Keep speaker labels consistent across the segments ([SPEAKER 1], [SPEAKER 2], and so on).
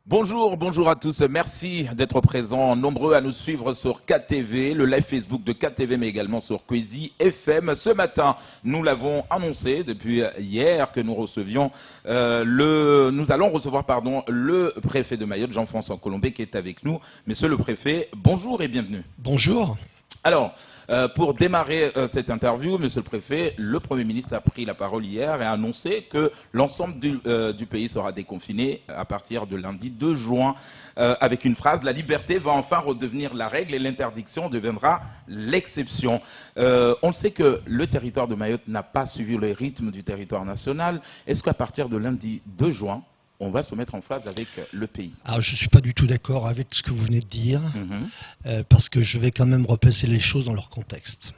[SPEAKER 1] Bonjour à tous. Merci d'être présents, nombreux à nous suivre sur KTV, le live Facebook de KTV, mais également sur Kwezi FM. Ce matin, nous l'avons annoncé depuis hier que nous allons recevoir le préfet de Mayotte, Jean-François Colombet, qui est avec nous. Monsieur le préfet, bonjour et bienvenue.
[SPEAKER 2] Bonjour.
[SPEAKER 1] Alors, pour démarrer cette interview, monsieur le préfet, le Premier ministre a pris la parole hier et a annoncé que l'ensemble du pays sera déconfiné à partir de lundi 2 juin avec une phrase: la liberté va enfin redevenir la règle et l'interdiction deviendra l'exception. On sait que le territoire de Mayotte n'a pas suivi le rythme du territoire national. Est-ce qu'à partir de lundi 2 juin, on va se mettre en phase avec le pays?
[SPEAKER 2] Alors, je ne suis pas du tout d'accord avec ce que vous venez de dire, parce que je vais quand même replacer les choses dans leur contexte.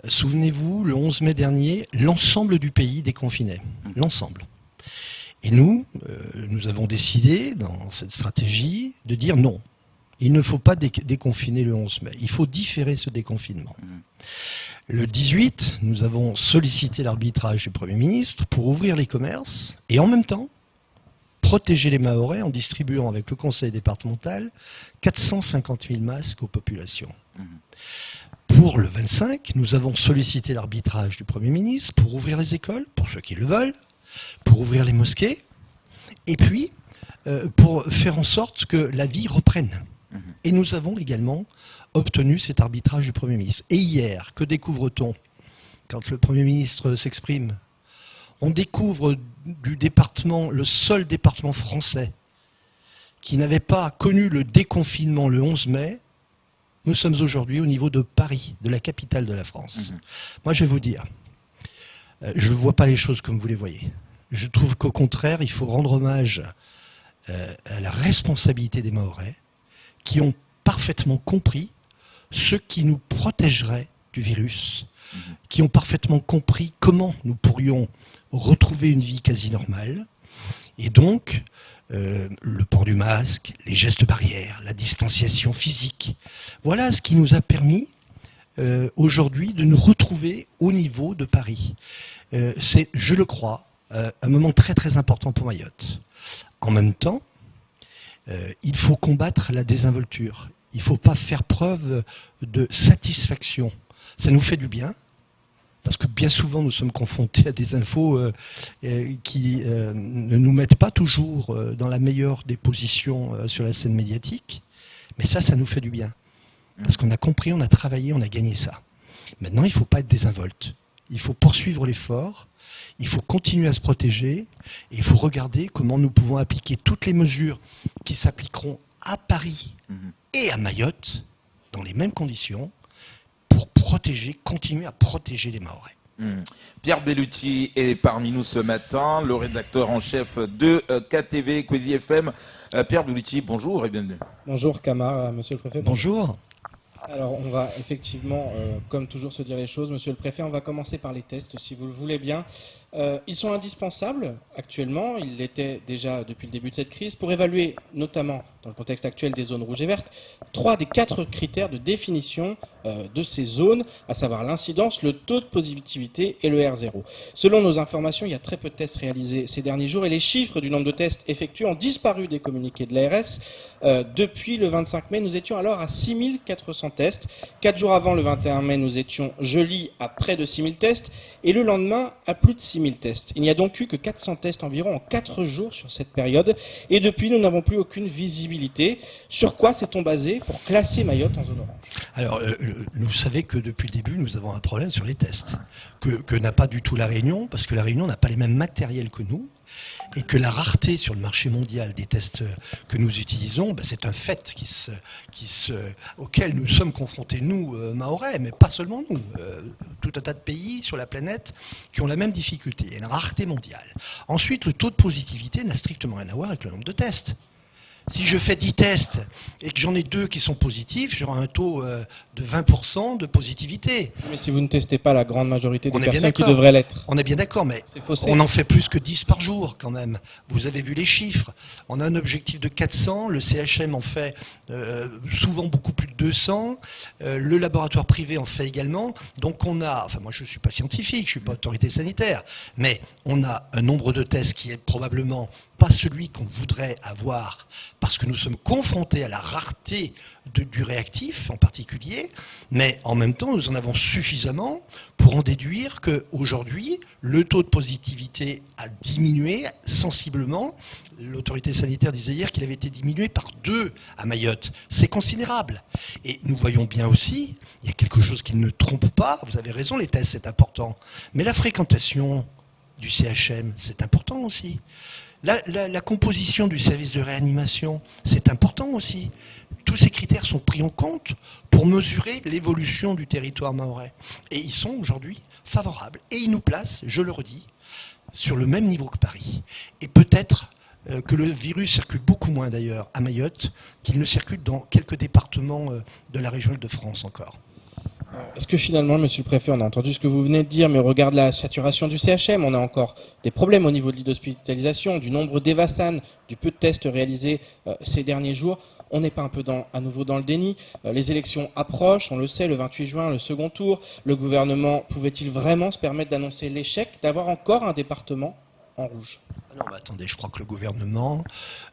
[SPEAKER 2] Souvenez-vous, le 11 mai dernier, l'ensemble du pays déconfinait. L'ensemble. Et nous avons décidé, dans cette stratégie, de dire non. Il ne faut pas déconfiner le 11 mai. Il faut différer ce déconfinement. Le 18, nous avons sollicité l'arbitrage du Premier ministre pour ouvrir les commerces et en même temps protéger les Mahorais en distribuant avec le conseil départemental 450 000 masques aux populations. Pour le 25, nous avons sollicité l'arbitrage du Premier ministre pour ouvrir les écoles, pour ceux qui le veulent, pour ouvrir les mosquées, et puis pour faire en sorte que la vie reprenne. Et nous avons également obtenu cet arbitrage du Premier ministre. Et hier, que découvre-t-on quand le Premier ministre s'exprime? On découvre du département, le seul département français qui n'avait pas connu le déconfinement le 11 mai, nous sommes aujourd'hui au niveau de Paris, de la capitale de la France. Moi, je vais vous dire, je ne vois pas les choses comme vous les voyez. Je trouve qu'au contraire, il faut rendre hommage à la responsabilité des Mahorais qui ont parfaitement compris ce qui nous protégerait du virus, qui ont parfaitement compris comment nous pourrions retrouver une vie quasi normale. Et donc, le port du masque, les gestes barrières, la distanciation physique, voilà ce qui nous a permis aujourd'hui de nous retrouver au niveau de Paris. C'est, je le crois, un moment très très important pour Mayotte. En même temps, il faut combattre la désinvolture. Il ne faut pas faire preuve de satisfaction. Ça nous fait du bien, parce que bien souvent nous sommes confrontés à des infos qui ne nous mettent pas toujours dans la meilleure des positions sur la scène médiatique. Mais ça nous fait du bien. Parce qu'on a compris, on a travaillé, on a gagné ça. Maintenant, il ne faut pas être désinvolte. Il faut poursuivre l'effort, il faut continuer à se protéger, et il faut regarder comment nous pouvons appliquer toutes les mesures qui s'appliqueront à Paris et à Mayotte, dans les mêmes conditions, pour continuer à protéger les Mahorais.
[SPEAKER 1] Pierre Bellucci est parmi nous ce matin, le rédacteur en chef de KTV, Kwezi FM. Pierre Bellucci, bonjour et bienvenue.
[SPEAKER 3] Bonjour Camara, monsieur le préfet.
[SPEAKER 2] Bonjour.
[SPEAKER 3] Alors on va effectivement, comme toujours, se dire les choses. Monsieur le préfet, on va commencer par les tests, si vous le voulez bien. Ils sont indispensables actuellement, ils l'étaient déjà depuis le début de cette crise, pour évaluer notamment, dans le contexte actuel des zones rouges et vertes, 3 des 4 critères de définition de ces zones, à savoir l'incidence, le taux de positivité et le R0. Selon nos informations, il y a très peu de tests réalisés ces derniers jours et les chiffres du nombre de tests effectués ont disparu des communiqués de l'ARS. Depuis le 25 mai, nous étions alors à 6400 tests. 4 jours avant, le 21 mai, nous étions, je lis, à près de 6000 tests et le lendemain, à plus de 6000 tests. Il n'y a donc eu que 400 tests environ en 4 jours sur cette période et depuis, nous n'avons plus aucune visibilité. Sur quoi s'est-on basé pour classer Mayotte en zone orange?
[SPEAKER 2] Alors, vous savez que depuis le début, nous avons un problème sur les tests, que n'a pas du tout la Réunion, parce que la Réunion n'a pas les mêmes matériels que nous, et que la rareté sur le marché mondial des tests que nous utilisons, c'est un fait auquel nous sommes confrontés, nous, Mahorais, mais pas seulement nous, tout un tas de pays sur la planète qui ont la même difficulté, il y a une rareté mondiale. Ensuite, le taux de positivité n'a strictement rien à voir avec le nombre de tests. Si je fais 10 tests et que j'en ai 2 qui sont positifs, j'aurai un taux de 20% de positivité.
[SPEAKER 3] Mais si vous ne testez pas la grande majorité des personnes qui devraient l'être.
[SPEAKER 2] On est bien d'accord, mais on en fait plus que 10 par jour quand même. Vous avez vu les chiffres. On a un objectif de 400, le CHM en fait souvent beaucoup plus de 200, le laboratoire privé en fait également. Donc on a, enfin moi je ne suis pas scientifique, je ne suis pas autorité sanitaire, mais on a un nombre de tests qui est probablement pas celui qu'on voudrait avoir, parce que nous sommes confrontés à la rareté du réactif en particulier, mais en même temps, nous en avons suffisamment pour en déduire qu'aujourd'hui, le taux de positivité a diminué sensiblement. L'autorité sanitaire disait hier qu'il avait été diminué par 2 à Mayotte. C'est considérable. Et nous voyons bien aussi, il y a quelque chose qui ne trompe pas, vous avez raison, les tests c'est important, mais la fréquentation du CHM, c'est important aussi. La composition du service de réanimation, c'est important aussi. Tous ces critères sont pris en compte pour mesurer l'évolution du territoire mahorais. Et ils sont aujourd'hui favorables. Et ils nous placent, je le redis, sur le même niveau que Paris. Et peut-être que le virus circule beaucoup moins d'ailleurs à Mayotte qu'il ne circule dans quelques départements de la région de France encore.
[SPEAKER 3] Est-ce que finalement, monsieur le préfet, on a entendu ce que vous venez de dire, mais au regard de la saturation du CHM, on a encore des problèmes au niveau de l'île d'hospitalisation, du nombre d'Evasan, du peu de tests réalisés ces derniers jours. On n'est pas un peu à nouveau dans le déni. Les élections approchent, on le sait, le 28 juin, le second tour. Le gouvernement pouvait-il vraiment se permettre d'annoncer l'échec d'avoir encore un département en rouge ?
[SPEAKER 2] Non, mais attendez, je crois que le gouvernement,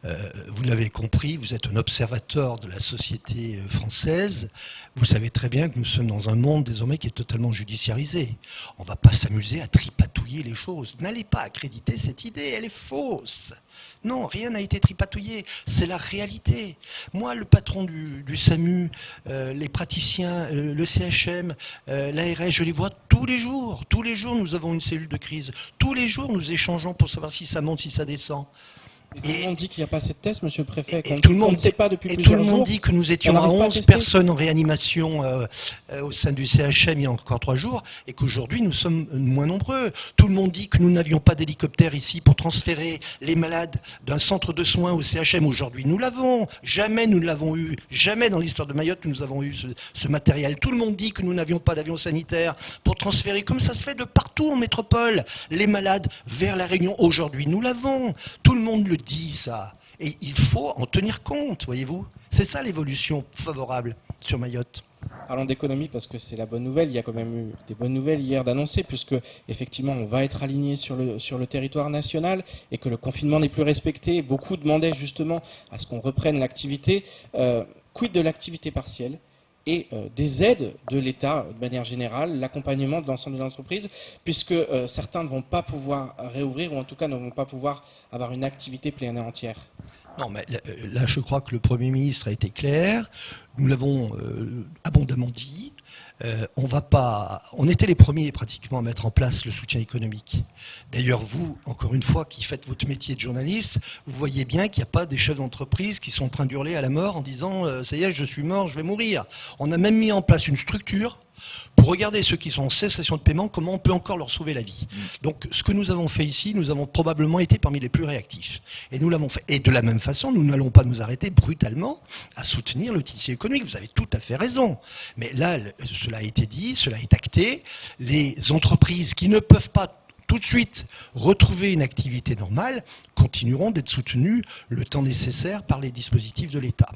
[SPEAKER 2] vous l'avez compris, vous êtes un observateur de la société française. Vous savez très bien que nous sommes dans un monde désormais qui est totalement judiciarisé. On ne va pas s'amuser à tripatouiller les choses. N'allez pas accréditer cette idée, elle est fausse. Non, rien n'a été tripatouillé, c'est la réalité. Moi, le patron du SAMU, les praticiens, le CHM, l'ARS, je les vois tous les jours. Tous les jours, nous avons une cellule de crise. Tous les jours, nous échangeons pour savoir si ça monte, si ça descend.
[SPEAKER 3] Et tout le monde dit qu'il n'y a pas assez de tests, monsieur le préfet.
[SPEAKER 2] Et tout le monde
[SPEAKER 3] ne sait pas depuis
[SPEAKER 2] et
[SPEAKER 3] plusieurs
[SPEAKER 2] tout le monde
[SPEAKER 3] jours.
[SPEAKER 2] dit que nous étions à 11 personnes en réanimation au sein du CHM il y a encore 3 jours et qu'aujourd'hui nous sommes moins nombreux. Tout le monde dit que nous n'avions pas d'hélicoptère ici pour transférer les malades d'un centre de soins au CHM. Aujourd'hui nous l'avons. Jamais nous ne l'avons eu. Jamais dans l'histoire de Mayotte nous avons eu ce matériel. Tout le monde dit que nous n'avions pas d'avion sanitaire pour transférer, comme ça se fait de partout en métropole, les malades vers la Réunion. Aujourd'hui nous l'avons. Tout le monde le dit ça. Et il faut en tenir compte, voyez-vous. C'est ça l'évolution favorable sur Mayotte.
[SPEAKER 3] Parlons d'économie parce que c'est la bonne nouvelle. Il y a quand même eu des bonnes nouvelles hier d'annoncer puisque effectivement on va être aligné sur le territoire national et que le confinement n'est plus respecté. Beaucoup demandaient justement à ce qu'on reprenne l'activité. Quid de l'activité partielle et des aides de l'État de manière générale, l'accompagnement de l'ensemble de l'entreprise, puisque certains ne vont pas pouvoir réouvrir ou en tout cas ne vont pas pouvoir avoir une activité pleine et entière.
[SPEAKER 2] Non, mais là, je crois que le Premier ministre a été clair. Nous l'avons abondamment dit. On était les premiers pratiquement à mettre en place le soutien économique. D'ailleurs, vous, encore une fois, qui faites votre métier de journaliste, vous voyez bien qu'il n'y a pas des chefs d'entreprise qui sont en train d'hurler à la mort en disant « ça y est, je suis mort, je vais mourir ». On a même mis en place une structure pour regarder ceux qui sont en cessation de paiement, comment on peut encore leur sauver la vie. Donc, ce que nous avons fait ici, nous avons probablement été parmi les plus réactifs. Et nous l'avons fait. Et de la même façon, nous n'allons pas nous arrêter brutalement à soutenir le tissu économique. Vous avez tout à fait raison. Mais là, cela a été dit, cela est acté. Les entreprises qui ne peuvent pas tout de suite retrouver une activité normale continueront d'être soutenues le temps nécessaire par les dispositifs de l'État.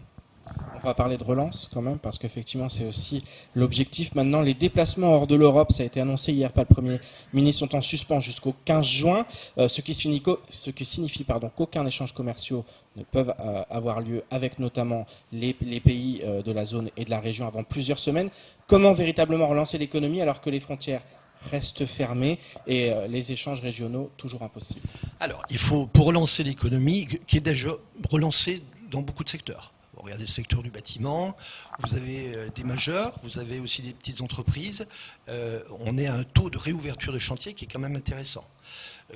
[SPEAKER 3] On va parler de relance quand même, parce qu'effectivement c'est aussi l'objectif. Maintenant, les déplacements hors de l'Europe, ça a été annoncé hier par le Premier ministre, sont en suspens jusqu'au 15 juin, ce qui signifie qu'aucun échange commercial ne peuvent avoir lieu avec notamment les pays de la zone et de la région avant plusieurs semaines. Comment véritablement relancer l'économie alors que les frontières restent fermées et les échanges régionaux toujours impossibles?
[SPEAKER 2] Alors, il faut, pour relancer l'économie, qui est déjà relancée dans beaucoup de secteurs. Regardez le secteur du bâtiment, vous avez des majeurs, vous avez aussi des petites entreprises. On est à un taux de réouverture de chantier qui est quand même intéressant.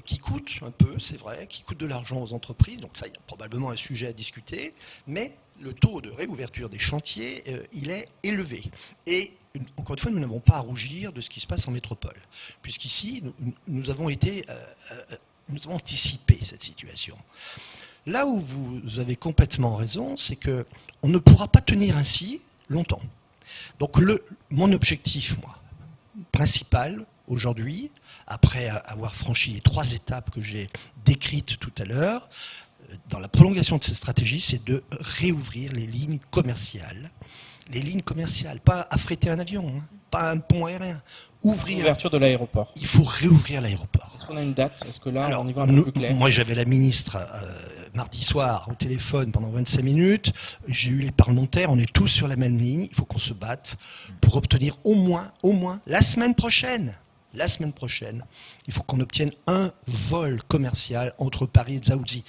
[SPEAKER 2] Qui coûte un peu, c'est vrai, qui coûte de l'argent aux entreprises. Donc ça, il y a probablement un sujet à discuter. Mais le taux de réouverture des chantiers, il est élevé. Et encore une fois, nous n'avons pas à rougir de ce qui se passe en métropole. Puisqu'ici, nous avons anticipé cette situation. Là où vous avez complètement raison, c'est qu'on ne pourra pas tenir ainsi longtemps. Donc mon objectif, moi, principal aujourd'hui, après avoir franchi les 3 étapes que j'ai décrites tout à l'heure, dans la prolongation de cette stratégie, c'est de réouvrir les lignes commerciales. Les lignes commerciales, pas affréter un avion, pas un pont aérien.
[SPEAKER 3] Ouverture de l'aéroport.
[SPEAKER 2] Il faut réouvrir l'aéroport.
[SPEAKER 3] Est-ce qu'on a une date? Est-ce que là,
[SPEAKER 2] Alors,
[SPEAKER 3] on y va un peu plus clair?
[SPEAKER 2] moi, j'avais la ministre mardi soir au téléphone pendant 25 minutes. J'ai eu les parlementaires. On est tous sur la même ligne. Il faut qu'on se batte pour obtenir au moins, la semaine prochaine, il faut qu'on obtienne un vol commercial entre Paris et Dzaoudzi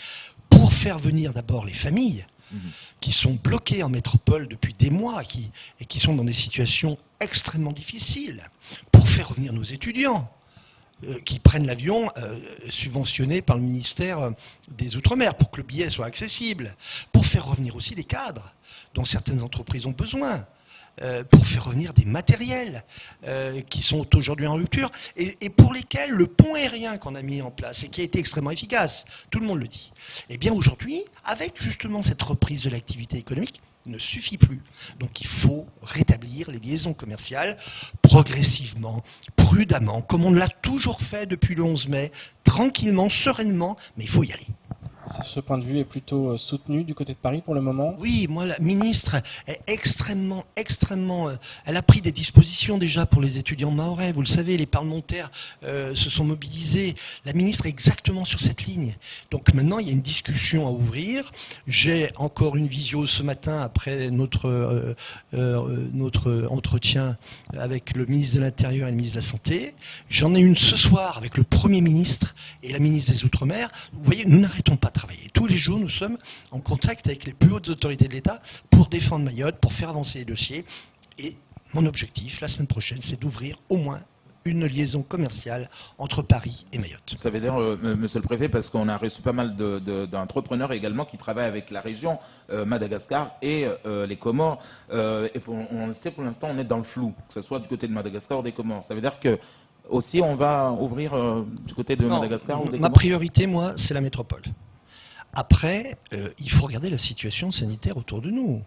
[SPEAKER 2] pour faire venir d'abord les familles qui sont bloquées en métropole depuis des mois et qui sont dans des situations extrêmement difficiles, pour faire revenir nos étudiants qui prennent l'avion subventionné par le ministère des Outre-mer pour que le billet soit accessible, pour faire revenir aussi des cadres dont certaines entreprises ont besoin, pour faire revenir des matériels qui sont aujourd'hui en rupture et pour lesquels le pont aérien qu'on a mis en place et qui a été extrêmement efficace, tout le monde le dit, eh bien aujourd'hui, avec justement cette reprise de l'activité économique, ne suffit plus. Donc il faut rétablir les liaisons commerciales progressivement, prudemment, comme on l'a toujours fait depuis le 11 mai, tranquillement, sereinement, mais il faut y aller.
[SPEAKER 3] Ce point de vue est plutôt soutenu du côté de Paris pour le moment?
[SPEAKER 2] Oui, moi, la ministre est extrêmement... elle a pris des dispositions déjà pour les étudiants mahorais. Vous le savez, les parlementaires se sont mobilisés. La ministre est exactement sur cette ligne. Donc maintenant, il y a une discussion à ouvrir. J'ai encore une visio ce matin après notre entretien avec le ministre de l'Intérieur et le ministre de la Santé. J'en ai une ce soir avec le Premier ministre et la ministre des Outre-mer. Vous voyez, nous n'arrêtons pas de travailler. Tous les jours, nous sommes en contact avec les plus hautes autorités de l'État pour défendre Mayotte, pour faire avancer les dossiers. Et mon objectif, la semaine prochaine, c'est d'ouvrir au moins une liaison commerciale entre Paris et Mayotte.
[SPEAKER 1] Ça veut dire, monsieur le préfet, parce qu'on a reçu pas mal d'entrepreneurs également qui travaillent avec la région Madagascar et les Comores. Et on le sait, pour l'instant, on est dans le flou, que ce soit du côté de Madagascar ou des Comores. Ça veut dire que aussi, on va ouvrir du côté de Madagascar ou des Comores.
[SPEAKER 2] Ma priorité, moi, c'est la métropole. Après, il faut regarder la situation sanitaire autour de nous.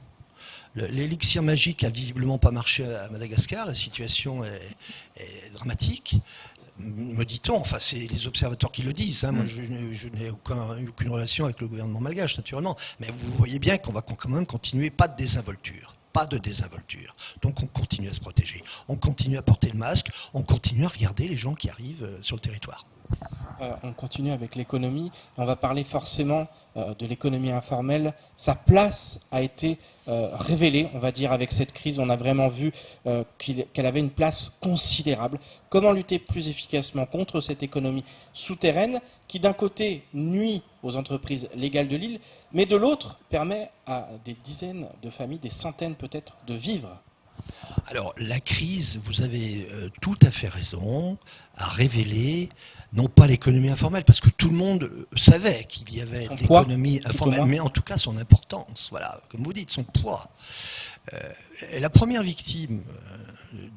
[SPEAKER 2] L'élixir magique a visiblement pas marché à Madagascar, la situation est dramatique, me dit-on, enfin c'est les observateurs qui le disent, hein. Moi je n'ai aucune relation avec le gouvernement malgache naturellement, mais vous voyez bien qu'on va quand même continuer, pas de désinvolture. Donc on continue à se protéger, on continue à porter le masque, on continue à regarder les gens qui arrivent sur le territoire.
[SPEAKER 3] On continue avec l'économie. On va parler forcément de l'économie informelle. Sa place a été révélée, on va dire, avec cette crise. On a vraiment vu qu'elle avait une place considérable. Comment lutter plus efficacement contre cette économie souterraine qui, d'un côté, nuit aux entreprises légales de l'île, mais de l'autre, permet à des dizaines de familles, des centaines peut-être, de vivre?
[SPEAKER 2] Alors, la crise, vous avez tout à fait raison, a révélé non pas l'économie informelle, parce que tout le monde savait qu'il y avait l'économie informelle, mais en tout cas son importance, voilà, comme vous dites, son poids. La première victime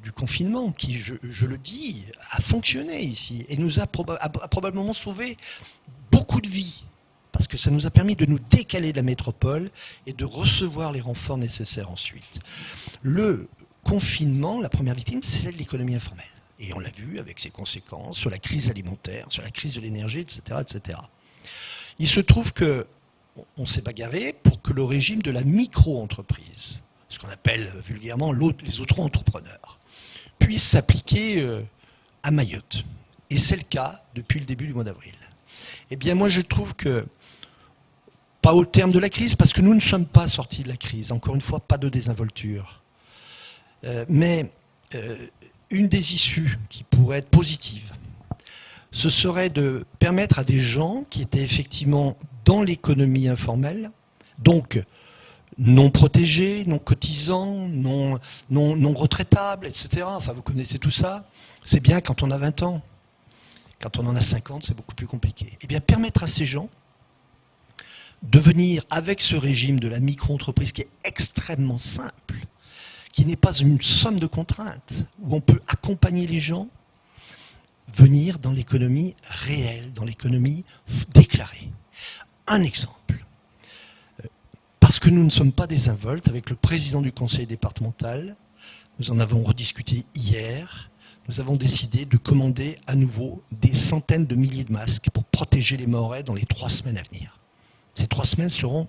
[SPEAKER 2] du confinement, qui, je le dis, a fonctionné ici, et nous a probablement sauvé beaucoup de vies, parce que ça nous a permis de nous décaler de la métropole et de recevoir les renforts nécessaires ensuite. Le confinement, la première victime, c'est celle de l'économie informelle. Et on l'a vu avec ses conséquences sur la crise alimentaire, sur la crise de l'énergie, etc., etc. Il se trouve qu'on s'est bagarré pour que le régime de la micro-entreprise, ce qu'on appelle vulgairement les auto-entrepreneurs, puisse s'appliquer à Mayotte. Et c'est le cas depuis le début du mois d'avril. Eh bien, moi, je trouve que, pas au terme de la crise, parce que nous ne sommes pas sortis de la crise, encore une fois, pas de désinvolture, mais une des issues qui pourrait être positive, ce serait de permettre à des gens qui étaient effectivement dans l'économie informelle, donc non protégés, non cotisants, non retraitables, etc. Enfin, vous connaissez tout ça. C'est bien quand on a 20 ans. Quand on en a 50, c'est beaucoup plus compliqué. Eh bien, permettre à ces gens de venir avec ce régime de la micro-entreprise qui est extrêmement simple, qui n'est pas une somme de contraintes, où on peut accompagner les gens, venir dans l'économie réelle, dans l'économie déclarée. Un exemple. Parce que nous ne sommes pas désinvoltes, avec le président du conseil départemental, nous en avons rediscuté hier, nous avons décidé de commander à nouveau des centaines de milliers de masques pour protéger les Mahorais dans les 3 semaines à venir. Ces 3 semaines seront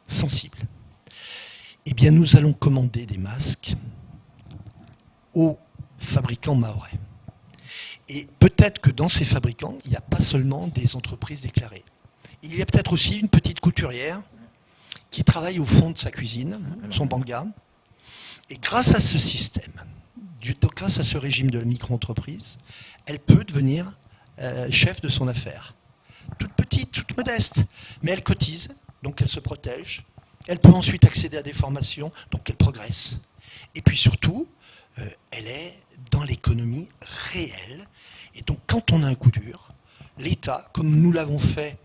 [SPEAKER 2] sensibles. Eh bien, nous allons commander des masques aux fabricants mahorais. Et peut-être que dans ces fabricants, il n'y a pas seulement des entreprises déclarées. Il y a peut-être aussi une petite couturière qui travaille au fond de sa cuisine, son banga. Et grâce à ce système, grâce à ce régime de la micro-entreprise, elle peut devenir chef de son affaire. Toute petite, toute modeste, mais elle cotise, donc elle se protège. Elle peut ensuite accéder à des formations, donc elle progresse. Et puis surtout, elle est dans l'économie réelle. Et donc quand on a un coup dur, l'État, comme nous l'avons fait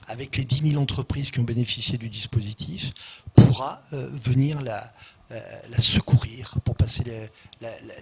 [SPEAKER 2] avec les 10 000 entreprises qui ont bénéficié du dispositif, pourra venir la secourir pour passer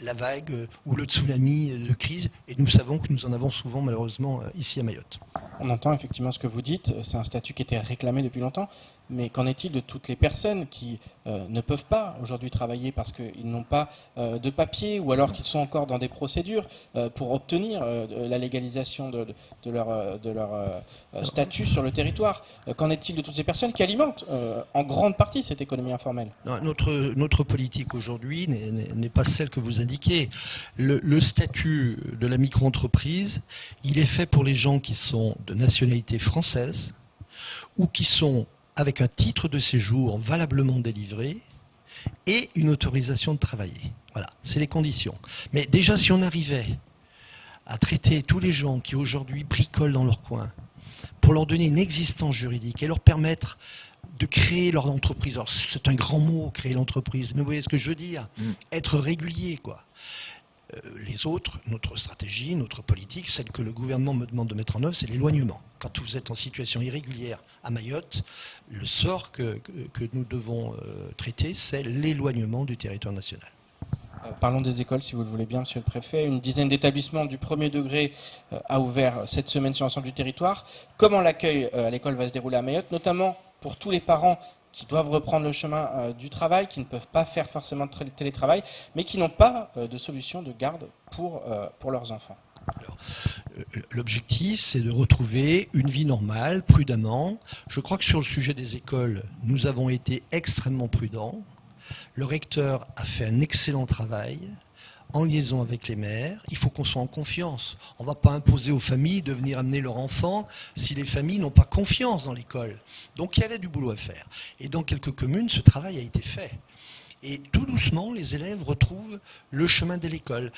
[SPEAKER 2] la vague ou le tsunami de crise. Et nous savons que nous en avons souvent malheureusement ici à Mayotte.
[SPEAKER 3] On entend effectivement ce que vous dites, c'est un statut qui était réclamé depuis longtemps, mais qu'en est-il de toutes les personnes qui ne peuvent pas aujourd'hui travailler parce qu'ils n'ont pas de papier ou alors qu'ils sont encore dans des procédures pour obtenir la légalisation de leur statut sur le territoire? Qu'en est-il de toutes ces personnes qui alimentent en grande partie cette économie informelle?
[SPEAKER 2] Non, notre politique aujourd'hui n'est pas celle que vous indiquez. Le statut de la micro-entreprise, il est fait pour les gens qui sont de nationalité française ou qui sont avec un titre de séjour valablement délivré et une autorisation de travailler. Voilà, c'est les conditions. Mais déjà, si on arrivait à traiter tous les gens qui aujourd'hui bricolent dans leur coin pour leur donner une existence juridique et leur permettre de créer leur entreprise. Alors, c'est un grand mot, créer l'entreprise, mais vous voyez ce que je veux dire ? Être régulier, quoi. Les autres, notre stratégie, notre politique, celle que le gouvernement me demande de mettre en œuvre, c'est l'éloignement. Quand vous êtes en situation irrégulière à Mayotte, le sort que nous devons traiter, c'est l'éloignement du territoire national.
[SPEAKER 3] Parlons des écoles, si vous le voulez bien, monsieur le préfet. Une dizaine d'établissements du premier degré a ouvert cette semaine sur l'ensemble du territoire. Comment l'accueil à l'école va se dérouler à Mayotte, notamment pour tous les parents qui doivent reprendre le chemin du travail, qui ne peuvent pas faire forcément de télétravail, mais qui n'ont pas de solution de garde pour leurs enfants?
[SPEAKER 2] Alors, l'objectif, c'est de retrouver une vie normale, prudemment. Je crois que sur le sujet des écoles, nous avons été extrêmement prudents. Le recteur a fait un excellent travail en liaison avec les maires. Il faut qu'on soit en confiance. On ne va pas imposer aux familles de venir amener leurs enfants si les familles n'ont pas confiance dans l'école. Donc il y avait du boulot à faire. Et dans quelques communes, ce travail a été fait. Et tout doucement, les élèves retrouvent le chemin de l'école.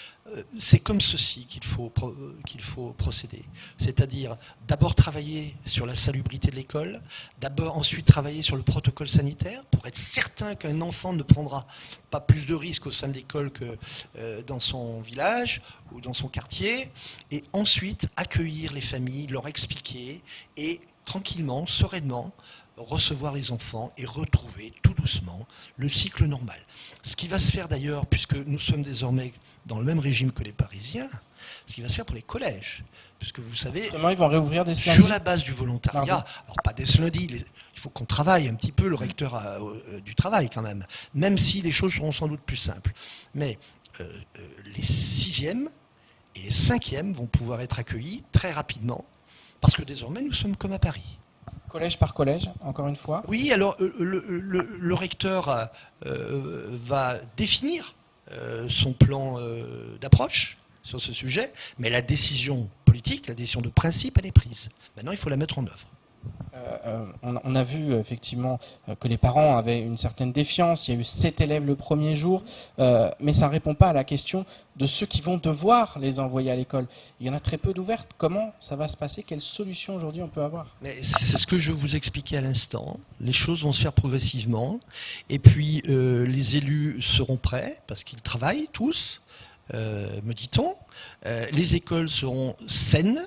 [SPEAKER 2] C'est comme ceci qu'il faut procéder. C'est-à-dire d'abord travailler sur la salubrité de l'école, ensuite travailler sur le protocole sanitaire pour être certain qu'un enfant ne prendra pas plus de risques au sein de l'école que dans son village ou dans son quartier, et ensuite accueillir les familles, leur expliquer et tranquillement, sereinement, recevoir les enfants et retrouver tout doucement le cycle normal. Ce qui va se faire d'ailleurs, puisque nous sommes désormais dans le même régime que les Parisiens, ce qui va se faire pour les collèges. Puisque vous savez,
[SPEAKER 3] demain, ils vont réouvrir des
[SPEAKER 2] sur la base du volontariat, alors pas dès ce lundi, il faut qu'on travaille un petit peu, le recteur du travail quand même si les choses seront sans doute plus simples. Mais les 6e et les 5e vont pouvoir être accueillis très rapidement, parce que désormais nous sommes comme à Paris.
[SPEAKER 3] Collège par collège, encore une fois?
[SPEAKER 2] Oui, alors le recteur va définir son plan d'approche sur ce sujet, mais la décision politique, la décision de principe, elle est prise. Maintenant, il faut la mettre en œuvre.
[SPEAKER 3] On a vu effectivement que les parents avaient une certaine défiance. Il y a eu 7 élèves le premier jour, mais ça ne répond pas à la question de ceux qui vont devoir les envoyer à l'école. Il y en a très peu d'ouvertes. Comment ça va se passer? Quelle solution aujourd'hui on peut avoir?
[SPEAKER 2] C'est ce que je vous expliquais à l'instant. Les choses vont se faire progressivement. Et puis les élus seront prêts parce qu'ils travaillent tous, me dit-on. Les écoles seront saines.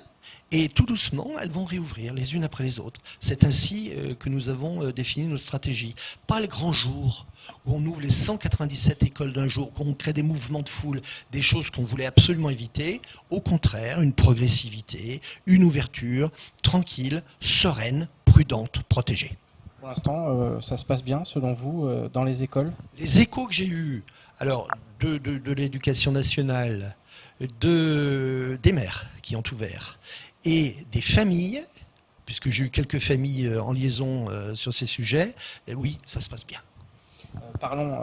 [SPEAKER 2] Et tout doucement, elles vont réouvrir les unes après les autres. C'est ainsi que nous avons défini notre stratégie. Pas le grand jour, où on ouvre les 197 écoles d'un jour, où on crée des mouvements de foule, des choses qu'on voulait absolument éviter. Au contraire, une progressivité, une ouverture tranquille, sereine, prudente, protégée.
[SPEAKER 3] Pour l'instant, ça se passe bien, selon vous, dans les écoles?
[SPEAKER 2] Les échos que j'ai eus, alors, de l'éducation nationale, des maires qui ont ouvert, et des familles, puisque j'ai eu quelques familles en liaison sur ces sujets, oui, ça se passe bien.
[SPEAKER 3] Parlons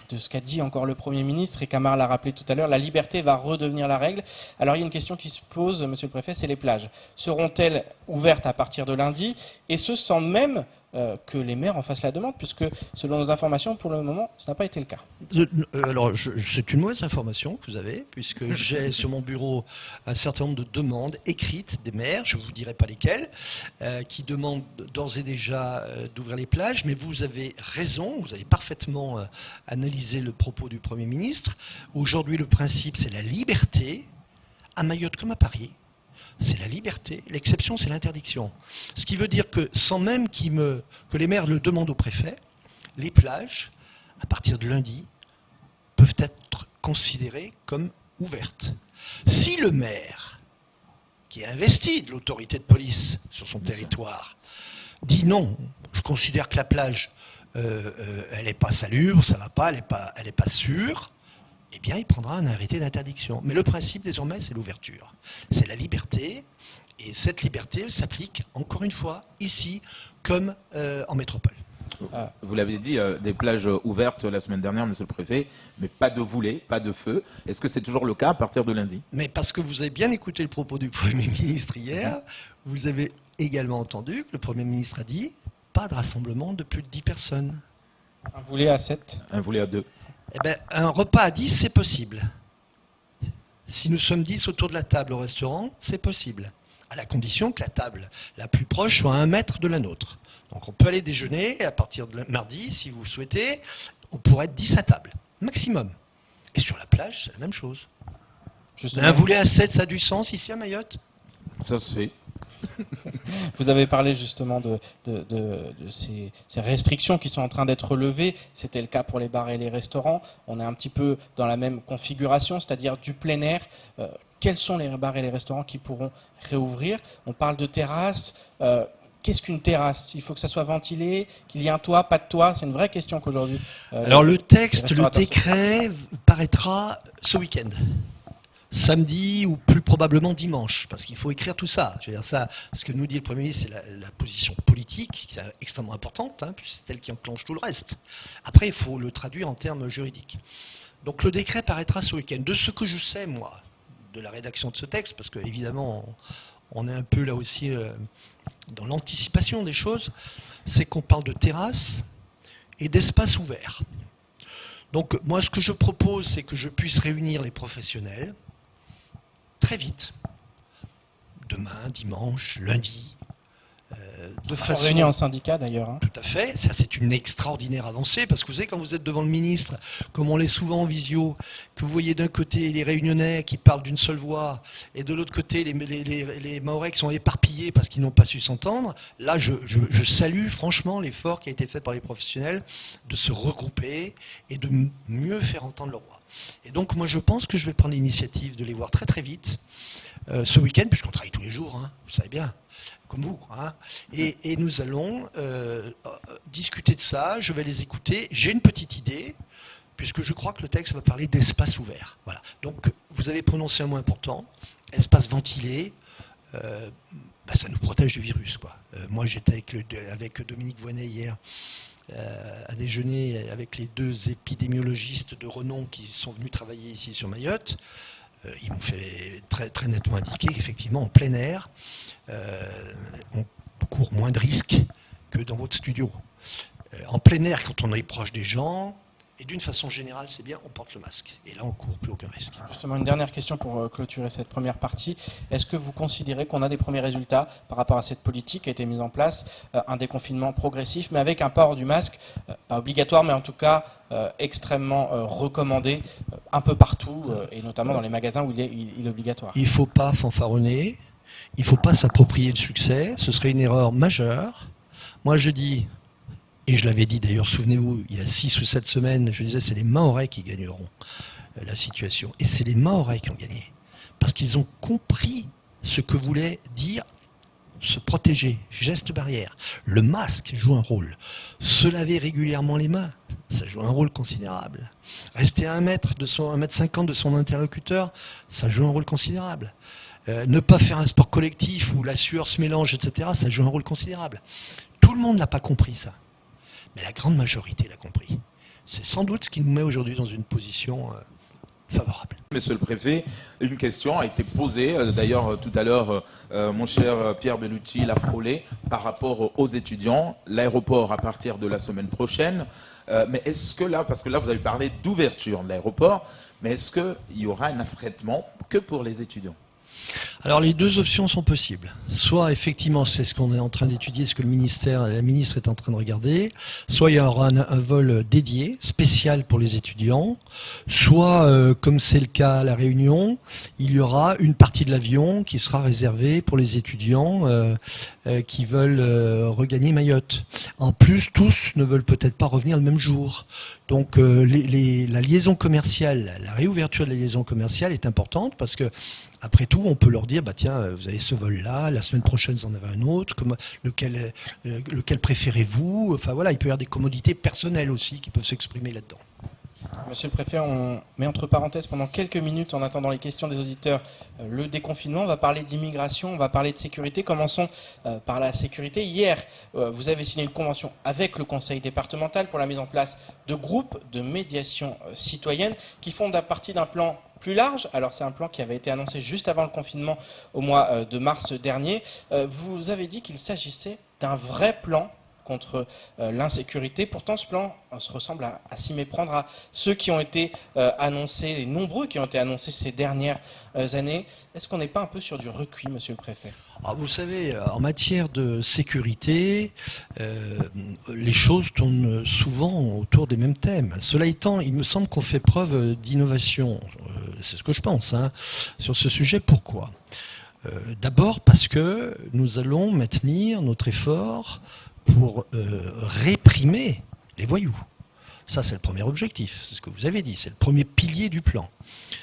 [SPEAKER 3] de ce qu'a dit encore le Premier ministre, et Kamar l'a rappelé tout à l'heure, la liberté va redevenir la règle. Alors il y a une question qui se pose, Monsieur le Préfet, c'est les plages. Seront-elles ouvertes à partir de lundi, et ce sans même que les maires en fassent la demande, puisque selon nos informations, pour le moment, ce n'a pas été le cas.
[SPEAKER 2] Alors, c'est une mauvaise information que vous avez, puisque j'ai sur mon bureau un certain nombre de demandes écrites des maires, je ne vous dirai pas lesquelles, qui demandent d'ores et déjà d'ouvrir les plages, mais vous avez raison, vous avez parfaitement analysé le propos du Premier ministre. Aujourd'hui, le principe, c'est la liberté, à Mayotte comme à Paris. C'est la liberté, l'exception c'est l'interdiction. Ce qui veut dire que sans même que les maires le demandent au préfet, les plages, à partir de lundi, peuvent être considérées comme ouvertes. Si le maire, qui est investi de l'autorité de police sur son territoire, dit non, je considère que la plage, elle n'est pas salubre, ça ne va pas, elle n'est pas sûre, eh bien, il prendra un arrêté d'interdiction. Mais le principe, désormais, c'est l'ouverture. C'est la liberté. Et cette liberté, elle s'applique, encore une fois, ici, comme en métropole.
[SPEAKER 1] Vous l'avez dit, des plages ouvertes la semaine dernière, Monsieur le Préfet, mais pas de volets, pas de feu. Est-ce que c'est toujours le cas à partir de lundi?
[SPEAKER 2] Mais parce que vous avez bien écouté le propos du Premier ministre hier, vous avez également entendu que le Premier ministre a dit pas de rassemblement de plus de 10 personnes.
[SPEAKER 3] Un volet à 7.
[SPEAKER 1] Un volet à 2.
[SPEAKER 2] Eh bien, un repas à 10, c'est possible. Si nous sommes 10 autour de la table au restaurant, c'est possible. À la condition que la table la plus proche soit à 1 mètre de la nôtre. Donc on peut aller déjeuner, et à partir de mardi, si vous le souhaitez, on pourrait être 10 à table, maximum. Et sur la plage, c'est la même chose.
[SPEAKER 3] Justement.
[SPEAKER 2] Un volet à 7, ça a du sens ici à Mayotte?
[SPEAKER 1] Ça se fait.
[SPEAKER 3] Vous avez parlé justement de ces restrictions qui sont en train d'être levées. C'était le cas pour les bars et les restaurants. On est un petit peu dans la même configuration, c'est-à-dire du plein air. Quels sont les bars et les restaurants qui pourront réouvrir? On parle de terrasses. Qu'est-ce qu'une terrasse? Il faut que ça soit ventilé, qu'il y ait un toit, pas de toit. C'est une vraie question qu'aujourd'hui.
[SPEAKER 2] Alors le texte, le décret paraîtra ce week-end. Samedi ou plus probablement dimanche, parce qu'il faut écrire tout ça. Je veux dire ça, ce que nous dit le Premier ministre, c'est la position politique, qui est extrêmement importante, puisque c'est elle qui enclenche tout le reste. Après, il faut le traduire en termes juridiques. Donc le décret paraîtra ce week-end. De ce que je sais, moi, de la rédaction de ce texte, parce qu'évidemment, on est un peu là aussi dans l'anticipation des choses, c'est qu'on parle de terrasse et d'espace ouvert. Donc moi, ce que je propose, c'est que je puisse réunir les professionnels très vite, demain, dimanche, lundi, de façon...
[SPEAKER 3] Réunis en syndicat d'ailleurs.
[SPEAKER 2] Tout à fait, ça c'est une extraordinaire avancée, parce que vous savez, quand vous êtes devant le ministre, comme on l'est souvent en visio, que vous voyez d'un côté les Réunionnais qui parlent d'une seule voix, et de l'autre côté les Mahorais qui sont éparpillés parce qu'ils n'ont pas su s'entendre, là je salue franchement l'effort qui a été fait par les professionnels de se regrouper et de mieux faire entendre leur voix. Et donc moi je pense que je vais prendre l'initiative de les voir très très vite, ce week-end, puisqu'on travaille tous les jours, vous savez bien, comme vous. Et nous allons discuter de ça, je vais les écouter. J'ai une petite idée, puisque je crois que le texte va parler d'espace ouvert. Voilà. Donc vous avez prononcé un mot important, espace ventilé, ça nous protège du virus, quoi. Moi j'étais avec Dominique Voynet hier, à déjeuner avec les 2 épidémiologistes de renom qui sont venus travailler ici sur Mayotte. Ils m'ont fait très, très nettement indiquer qu'effectivement, en plein air, on court moins de risques que dans votre studio. En plein air, quand on est proche des gens, et d'une façon générale, c'est bien, on porte le masque. Et là, on ne court plus aucun risque.
[SPEAKER 3] Justement, une dernière question pour clôturer cette première partie. Est-ce que vous considérez qu'on a des premiers résultats par rapport à cette politique qui a été mise en place, un déconfinement progressif, mais avec un port du masque, pas obligatoire, mais en tout cas extrêmement recommandé un peu partout, et notamment dans les magasins où il est obligatoire?
[SPEAKER 2] Il ne faut pas fanfaronner, il ne faut pas s'approprier le succès, ce serait une erreur majeure. Moi, je dis... Et je l'avais dit d'ailleurs, souvenez-vous, il y a 6 ou 7 semaines, je disais c'est les Mahorais qui gagneront la situation. Et c'est les Mahorais qui ont gagné. Parce qu'ils ont compris ce que voulait dire se protéger, geste barrière. Le masque joue un rôle. Se laver régulièrement les mains, ça joue un rôle considérable. Rester à 1 mètre, 1 mètre 50 de son interlocuteur, ça joue un rôle considérable. Ne pas faire un sport collectif où la sueur se mélange, etc., ça joue un rôle considérable. Tout le monde n'a pas compris ça. Mais la grande majorité l'a compris. C'est sans doute ce qui nous met aujourd'hui dans une position favorable.
[SPEAKER 1] Monsieur le préfet, une question a été posée, d'ailleurs tout à l'heure, mon cher Pierre Bellucci l'a frôlé, par rapport aux étudiants, l'aéroport à partir de la semaine prochaine. Mais est-ce que là, parce que là vous avez parlé d'ouverture de l'aéroport, mais est-ce qu'il y aura un affrètement que pour les étudiants ?
[SPEAKER 2] Alors les deux options sont possibles. Soit effectivement c'est ce qu'on est en train d'étudier, ce que la ministre est en train de regarder, soit il y aura un vol dédié, spécial pour les étudiants, soit comme c'est le cas à La Réunion, il y aura une partie de l'avion qui sera réservée pour les étudiants qui veulent regagner Mayotte. En plus, tous ne veulent peut-être pas revenir le même jour. Donc la liaison commerciale, la réouverture de la liaison commerciale est importante parce que après tout, on peut leur dire, bah tiens, vous avez ce vol-là, la semaine prochaine vous en avez un autre, lequel préférez-vous ? Enfin voilà, il peut y avoir des commodités personnelles aussi qui peuvent s'exprimer là-dedans.
[SPEAKER 3] Monsieur le préfet, on met entre parenthèses pendant quelques minutes, en attendant les questions des auditeurs, le déconfinement. On va parler d'immigration, on va parler de sécurité. Commençons par la sécurité. Hier, vous avez signé une convention avec le conseil départemental pour la mise en place de groupes de médiation citoyenne qui font partie d'un plan plus large. Alors c'est un plan qui avait été annoncé juste avant le confinement au mois de mars dernier. Vous avez dit qu'il s'agissait d'un vrai plan contre l'insécurité. Pourtant, ce plan se ressemble à s'y méprendre à ceux qui ont été annoncés, les nombreux qui ont été annoncés ces dernières années. Est-ce qu'on n'est pas un peu sur du recuit, monsieur le préfet ?
[SPEAKER 2] Alors, vous savez, en matière de sécurité, les choses tournent souvent autour des mêmes thèmes. Cela étant, il me semble qu'on fait preuve d'innovation. C'est ce que je pense, sur ce sujet. Pourquoi ? D'abord parce que nous allons maintenir notre effort pour réprimer les voyous. Ça, c'est le premier objectif, c'est ce que vous avez dit, c'est le premier pilier du plan.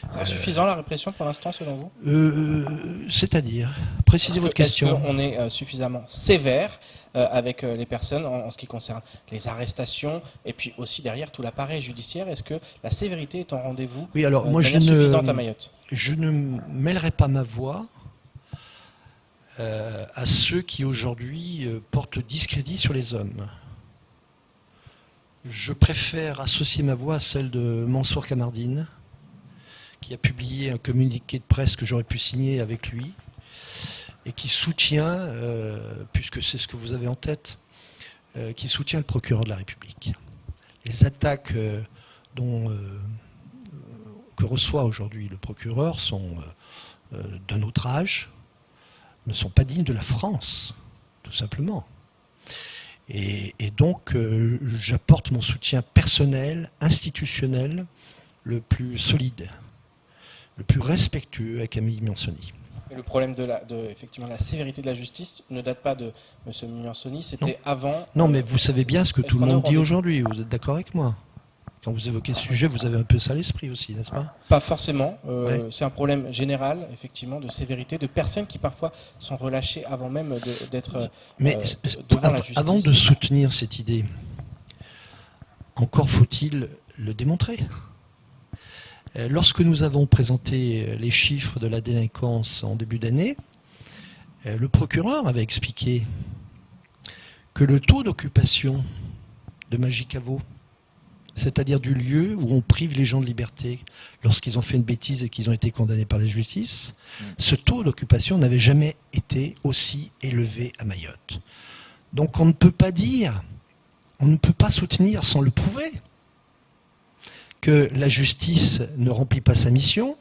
[SPEAKER 3] C'est insuffisant la répression pour l'instant, selon vous ?
[SPEAKER 2] C'est-à-dire, précisez votre question.
[SPEAKER 3] Est-ce qu'on est suffisamment sévère avec les personnes en ce qui concerne les arrestations et puis aussi derrière tout l'appareil judiciaire ? Est-ce que la sévérité est en rendez-vous
[SPEAKER 2] oui, alors, moi,
[SPEAKER 3] suffisante à Mayotte ?
[SPEAKER 2] Je ne mêlerai pas ma voix à ceux qui aujourd'hui portent le discrédit sur les hommes. Je préfère associer ma voix à celle de Mansour Kamardine, qui a publié un communiqué de presse que j'aurais pu signer avec lui, et qui soutient, puisque c'est ce que vous avez en tête, qui soutient le procureur de la République. Les attaques que reçoit aujourd'hui le procureur sont d'un autre âge, ne sont pas dignes de la France, tout simplement. Et donc, j'apporte mon soutien personnel, institutionnel, le plus solide, le plus respectueux à Camille Miansoni.
[SPEAKER 3] Et le problème effectivement, la sévérité de la justice ne date pas de M. Miansoni, c'était avant...
[SPEAKER 2] Non, mais vous savez bien ce que tout le monde dit aujourd'hui, vous êtes d'accord avec moi ? Quand vous évoquez ce sujet, vous avez un peu ça à l'esprit aussi, n'est-ce pas ?
[SPEAKER 3] Pas forcément.
[SPEAKER 2] Ouais.
[SPEAKER 3] C'est un problème général, effectivement, de sévérité, de personnes qui parfois sont relâchées avant même d'être devant la justice.
[SPEAKER 2] Avant de soutenir cette idée, encore faut-il le démontrer. Lorsque nous avons présenté les chiffres de la délinquance en début d'année, le procureur avait expliqué que le taux d'occupation de Magicavo, c'est-à-dire du lieu où on prive les gens de liberté lorsqu'ils ont fait une bêtise et qu'ils ont été condamnés par la justice, ce taux d'occupation n'avait jamais été aussi élevé à Mayotte. Donc on ne peut pas dire, on ne peut pas soutenir sans le prouver que la justice ne remplit pas sa mission,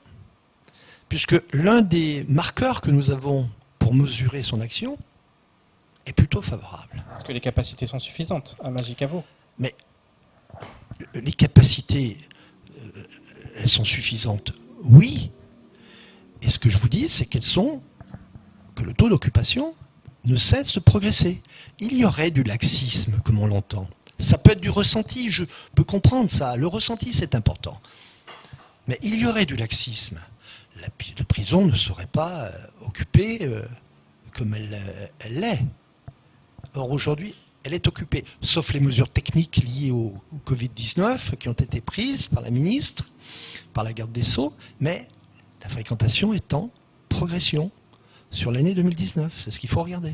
[SPEAKER 2] puisque l'un des marqueurs que nous avons pour mesurer son action est plutôt favorable.
[SPEAKER 3] Est-ce que les capacités sont suffisantes à Magicavo ?
[SPEAKER 2] Mais les capacités, elles sont suffisantes, oui. Et ce que je vous dis, c'est que le taux d'occupation ne cesse de progresser. Il y aurait du laxisme, comme on l'entend. Ça peut être du ressenti, je peux comprendre ça. Le ressenti, c'est important. Mais il y aurait du laxisme. La prison ne serait pas occupée comme elle l'est. Or, aujourd'hui, elle est occupée, sauf les mesures techniques liées au Covid-19 qui ont été prises par la ministre, par la garde des Sceaux, mais la fréquentation est en progression sur l'année 2019. C'est ce qu'il faut regarder.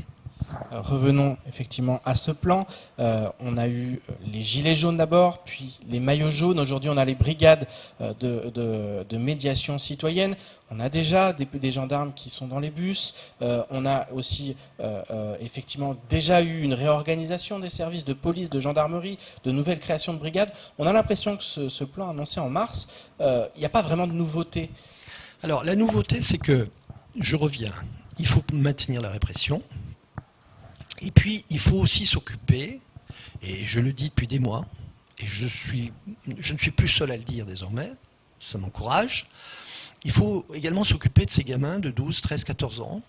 [SPEAKER 3] Revenons effectivement à ce plan. On a eu les gilets jaunes d'abord, puis les maillots jaunes. Aujourd'hui, on a les brigades de médiation citoyenne. On a déjà des gendarmes qui sont dans les bus. On a aussi effectivement déjà eu une réorganisation des services de police, de gendarmerie, de nouvelles créations de brigades. On a l'impression que ce plan annoncé en mars, il n'y a pas vraiment de nouveauté.
[SPEAKER 2] Alors la nouveauté, c'est que, je reviens, il faut maintenir la répression. Et puis, il faut aussi s'occuper, et je le dis depuis des mois, et je ne suis plus seul à le dire désormais, ça m'encourage, il faut également s'occuper de ces gamins de 12, 13, 14 ans,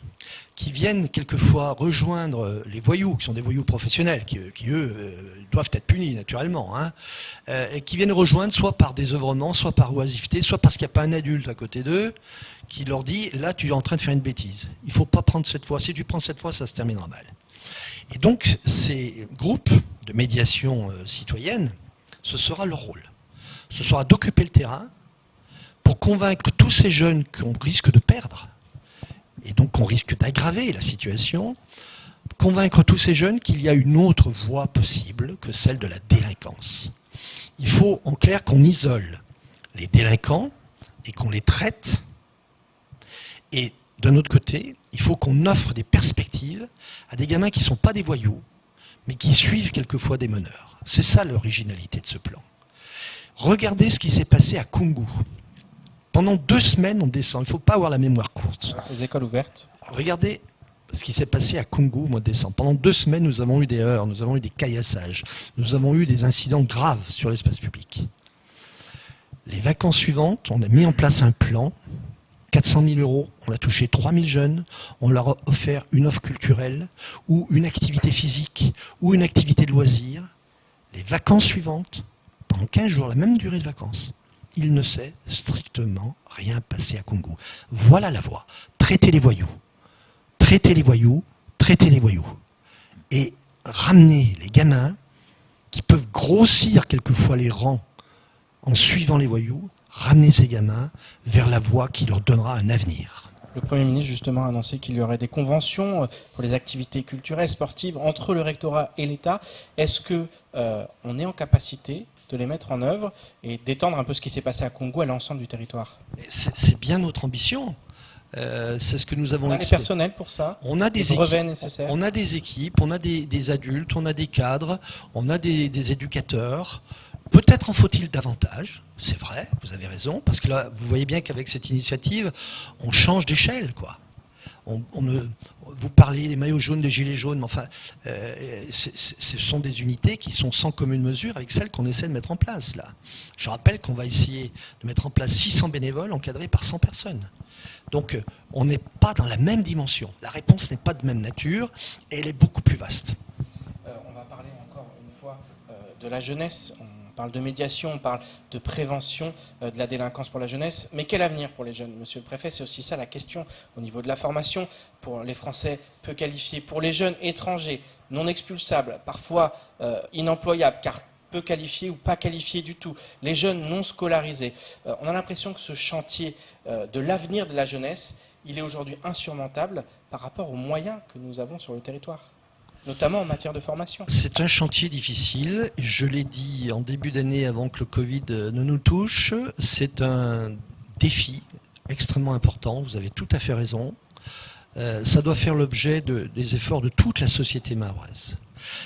[SPEAKER 2] qui viennent quelquefois rejoindre les voyous, qui sont des voyous professionnels, qui eux, doivent être punis naturellement, hein, et qui viennent rejoindre soit par désœuvrement, soit par oisiveté, soit parce qu'il n'y a pas un adulte à côté d'eux, qui leur dit, là, tu es en train de faire une bêtise. Il ne faut pas prendre cette fois. Si tu prends cette fois, ça se terminera mal. Et donc, ces groupes de médiation citoyenne, ce sera leur rôle. Ce sera d'occuper le terrain pour convaincre tous ces jeunes qu'on risque de perdre, et donc qu'on risque d'aggraver la situation, convaincre tous ces jeunes qu'il y a une autre voie possible que celle de la délinquance. Il faut, en clair, qu'on isole les délinquants et qu'on les traite. Et d'un autre côté, il faut qu'on offre des perspectives à des gamins qui ne sont pas des voyous, mais qui suivent quelquefois des meneurs. C'est ça l'originalité de ce plan. Regardez ce qui s'est passé à Koungou. Pendant 2 semaines, on descend. Il ne faut pas avoir la mémoire courte.
[SPEAKER 3] Les écoles ouvertes.
[SPEAKER 2] Regardez ce qui s'est passé à Koungou au mois de décembre. Pendant 2 semaines, nous avons eu des heurts, nous avons eu des caillassages, nous avons eu des incidents graves sur l'espace public. Les vacances suivantes, on a mis en place un plan. 400 000 €, on a touché 3 000 jeunes, on leur a offert une offre culturelle ou une activité physique ou une activité de loisir. Les vacances suivantes, pendant 15 jours, la même durée de vacances, il ne s'est strictement rien passé à Koungou. Voilà la voie. Traiter les voyous. Traiter les voyous, traiter les voyous. Et ramener les gamins qui peuvent grossir quelquefois les rangs en suivant les voyous, ramener ces gamins vers la voie qui leur donnera un avenir.
[SPEAKER 3] Le Premier ministre justement a annoncé qu'il y aurait des conventions pour les activités culturelles, sportives entre le rectorat et l'État. Est-ce qu'on est en capacité de les mettre en œuvre et d'étendre un peu ce qui s'est passé à Koungou à l'ensemble du territoire?
[SPEAKER 2] C'est bien notre ambition. C'est ce que nous avons
[SPEAKER 3] expliqué. On a des personnels pour ça.
[SPEAKER 2] On a des
[SPEAKER 3] brevets nécessaires.
[SPEAKER 2] On a des équipes, on a des adultes, on a des cadres, on a des éducateurs. Peut-être en faut-il davantage, c'est vrai, vous avez raison, parce que là, vous voyez bien qu'avec cette initiative, on change d'échelle, quoi. Vous parlez des maillots jaunes, des gilets jaunes, mais enfin, ce sont des unités qui sont sans commune mesure avec celles qu'on essaie de mettre en place, là. Je rappelle qu'on va essayer de mettre en place 600 bénévoles encadrés par 100 personnes. Donc, on n'est pas dans la même dimension. La réponse n'est pas de même nature, et elle est beaucoup plus vaste.
[SPEAKER 3] On va parler encore une fois de la jeunesse. On parle de médiation, on parle de prévention de la délinquance pour la jeunesse. Mais quel avenir pour les jeunes, monsieur le préfet? C'est aussi ça la question au niveau de la formation pour les Français peu qualifiés, pour les jeunes étrangers, non expulsables, parfois inemployables, car peu qualifiés ou pas qualifiés du tout, les jeunes non scolarisés. On a l'impression que ce chantier de l'avenir de la jeunesse, il est aujourd'hui insurmontable par rapport aux moyens que nous avons sur le territoire, notamment en matière de formation.
[SPEAKER 2] C'est un chantier difficile. Je l'ai dit en début d'année avant que le Covid ne nous touche. C'est un défi extrêmement important. Vous avez tout à fait raison. Ça doit faire l'objet des efforts de toute la société mahoraise.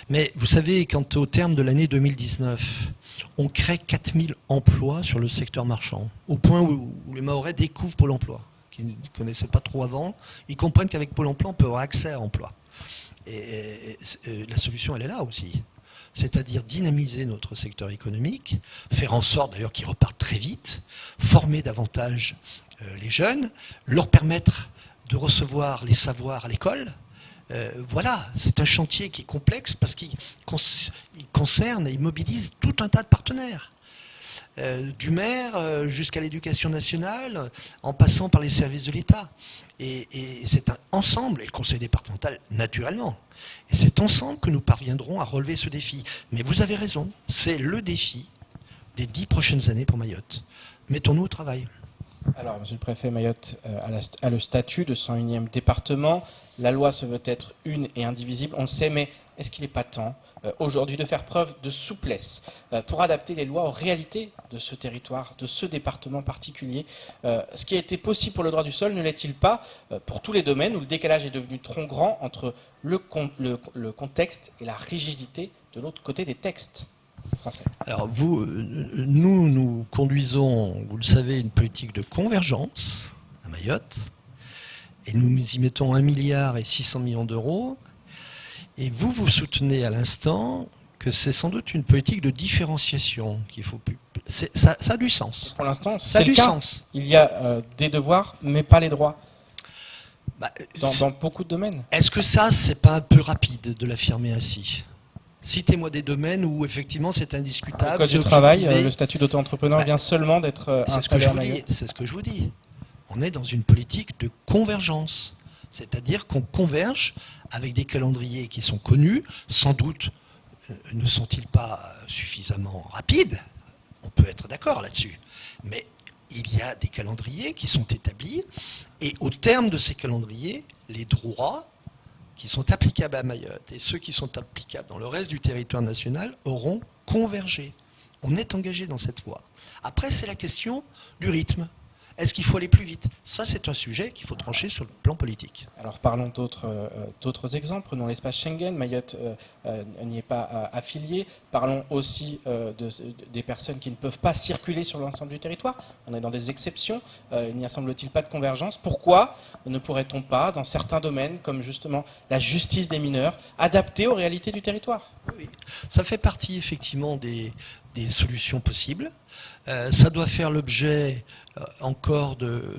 [SPEAKER 2] Mais vous savez, quand au terme de l'année 2019, on crée 4000 emplois sur le secteur marchand, au point où les Mahorais découvrent Pôle emploi, qu'ils ne connaissaient pas trop avant. Ils comprennent qu'avec Pôle emploi, on peut avoir accès à l'emploi. Et la solution, elle est là aussi. C'est-à-dire dynamiser notre secteur économique, faire en sorte d'ailleurs qu'ils repartent très vite, former davantage les jeunes, leur permettre de recevoir les savoirs à l'école. Voilà, c'est un chantier qui est complexe parce qu'il concerne et il mobilise tout un tas de partenaires. Du maire jusqu'à l'éducation nationale, en passant par les services de l'État. Et c'est un ensemble, et le conseil départemental naturellement. Et c'est ensemble que nous parviendrons à relever ce défi. Mais vous avez raison, c'est le défi des 10 prochaines années pour Mayotte. Mettons-nous au travail.
[SPEAKER 3] Alors, monsieur le préfet, Mayotte a le statut de 101e département. La loi se veut être une et indivisible, on le sait, mais est-ce qu'il n'est pas temps aujourd'hui de faire preuve de souplesse pour adapter les lois aux réalités de ce territoire, de ce département particulier? Ce qui a été possible pour le droit du sol ne l'est-il pas pour tous les domaines où le décalage est devenu trop grand entre le contexte et la rigidité de l'autre côté des textes français?
[SPEAKER 2] Alors nous conduisons, vous le savez, une politique de convergence à Mayotte, et nous y mettons 1,6 milliard d'euros. Et vous soutenez à l'instant que c'est sans doute une politique de différenciation qu'il faut plus. Ça a du sens.
[SPEAKER 3] Pour l'instant,
[SPEAKER 2] Ça a du sens.
[SPEAKER 3] Il y a des devoirs, mais pas les droits.
[SPEAKER 2] Bah,
[SPEAKER 3] Dans beaucoup de domaines.
[SPEAKER 2] Est-ce que ça, c'est pas un peu rapide de l'affirmer ainsi? Citez-moi des domaines où effectivement c'est indiscutable.
[SPEAKER 3] Le code du travail, le statut d'auto-entrepreneur vient seulement d'être installé à Mayotte.
[SPEAKER 2] C'est ce que je vous dis. On est dans une politique de convergence. C'est-à-dire qu'on converge avec des calendriers qui sont connus, sans doute ne sont-ils pas suffisamment rapides? On peut être d'accord là-dessus. Mais il y a des calendriers qui sont établis, et au terme de ces calendriers, les droits qui sont applicables à Mayotte et ceux qui sont applicables dans le reste du territoire national auront convergé. On est engagé dans cette voie. Après, c'est la question du rythme. Est-ce qu'il faut aller plus vite? Ça, c'est un sujet qu'il faut trancher sur le plan politique.
[SPEAKER 3] Alors parlons d'autres exemples. Prenons l'espace Schengen. Mayotte n'y est pas affilié. Parlons aussi des personnes qui ne peuvent pas circuler sur l'ensemble du territoire. On est dans des exceptions. Il n'y a, semble-t-il, pas de convergence. Pourquoi ne pourrait-on pas, dans certains domaines, comme justement la justice des mineurs, adapter aux réalités du territoire?
[SPEAKER 2] Oui, ça fait partie effectivement des solutions possibles. Ça doit faire l'objet encore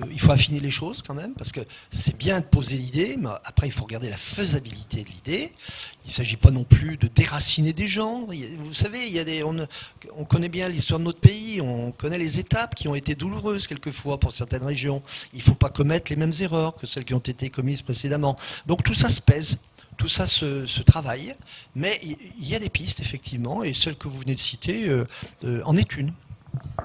[SPEAKER 2] il faut affiner les choses quand même, parce que c'est bien de poser l'idée, mais après il faut regarder la faisabilité de l'idée. Il ne s'agit pas non plus de déraciner des gens. Vous savez, on connaît bien l'histoire de notre pays, on connaît les étapes qui ont été douloureuses quelquefois pour certaines régions. Il ne faut pas commettre les mêmes erreurs que celles qui ont été commises précédemment. Donc tout ça se pèse. Tout ça se travaille, mais il y a des pistes, effectivement, et celle que vous venez de citer en est une.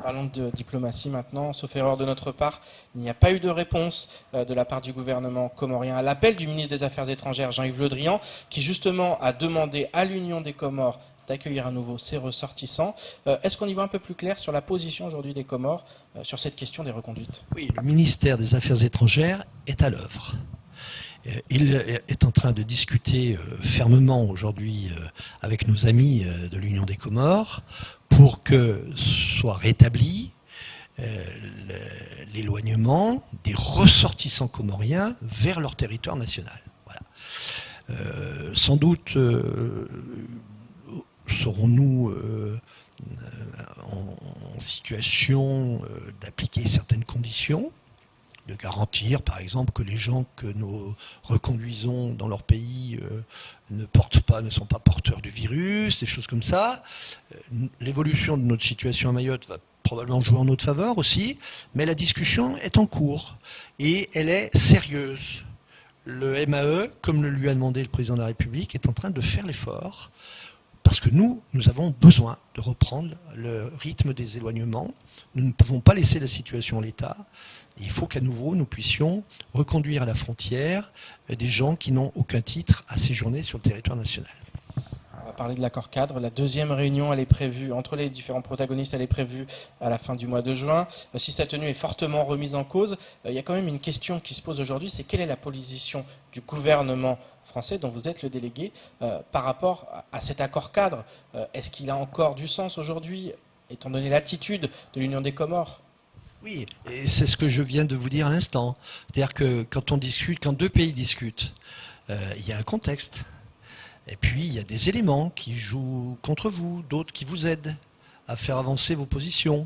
[SPEAKER 3] Parlons de diplomatie maintenant. Sauf erreur de notre part, il n'y a pas eu de réponse de la part du gouvernement comorien à l'appel du ministre des Affaires étrangères, Jean-Yves Le Drian, qui justement a demandé à l'Union des Comores d'accueillir à nouveau ses ressortissants. Est-ce qu'on y voit un peu plus clair sur la position aujourd'hui des Comores sur cette question des reconduites?
[SPEAKER 2] Oui, le ministère des Affaires étrangères est à l'œuvre. Il est en train de discuter fermement aujourd'hui avec nos amis de l'Union des Comores pour que soit rétabli l'éloignement des ressortissants comoriens vers leur territoire national. Voilà. Sans doute serons-nous en situation d'appliquer certaines conditions, de garantir, par exemple, que les gens que nous reconduisons dans leur pays ne sont pas porteurs du virus, des choses comme ça. L'évolution de notre situation à Mayotte va probablement jouer en notre faveur aussi, mais la discussion est en cours et elle est sérieuse. Le MAE, comme le lui a demandé le président de la République, est en train de faire l'effort parce que nous avons besoin de reprendre le rythme des éloignements. Nous ne pouvons pas laisser la situation en l'état. Il faut qu'à nouveau, nous puissions reconduire à la frontière des gens qui n'ont aucun titre à séjourner sur le territoire national.
[SPEAKER 3] On va parler de l'accord cadre. La deuxième réunion, elle est prévue, entre les différents protagonistes, elle est prévue à la fin du mois de juin. Si sa tenue est fortement remise en cause, il y a quand même une question qui se pose aujourd'hui, c'est quelle est la position du gouvernement français dont vous êtes le délégué par rapport à cet accord cadre? Est-ce qu'il a encore du sens aujourd'hui, étant donné l'attitude de l'Union des Comores?
[SPEAKER 2] Oui, et c'est ce que je viens de vous dire à l'instant. C'est-à-dire que quand deux pays discutent, il y a un contexte. Et puis, il y a des éléments qui jouent contre vous, d'autres qui vous aident à faire avancer vos positions.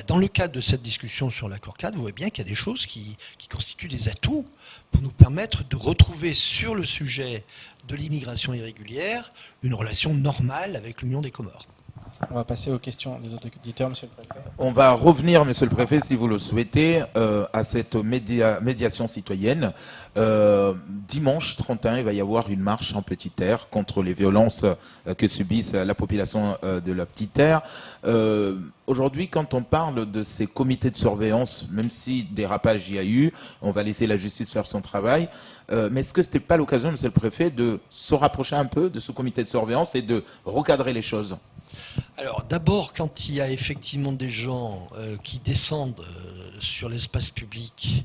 [SPEAKER 2] Dans le cadre de cette discussion sur l'accord cadre, vous voyez bien qu'il y a des choses qui constituent des atouts pour nous permettre de retrouver sur le sujet de l'immigration irrégulière une relation normale avec l'Union des Comores.
[SPEAKER 3] On va passer aux questions des autres auditeurs, monsieur le préfet.
[SPEAKER 1] On va revenir, monsieur le préfet, si vous le souhaitez, à cette médiation citoyenne. Dimanche 31, il va y avoir une marche en Petite Terre contre les violences que subissent la population de la Petite Terre. Aujourd'hui, quand on parle de ces comités de surveillance, même si dérapage il y a eu, on va laisser la justice faire son travail. Mais est-ce que ce n'était pas l'occasion, monsieur le préfet, de se rapprocher un peu de ce comité de surveillance et de recadrer les choses ?
[SPEAKER 2] Alors d'abord, quand il y a effectivement des gens qui descendent sur l'espace public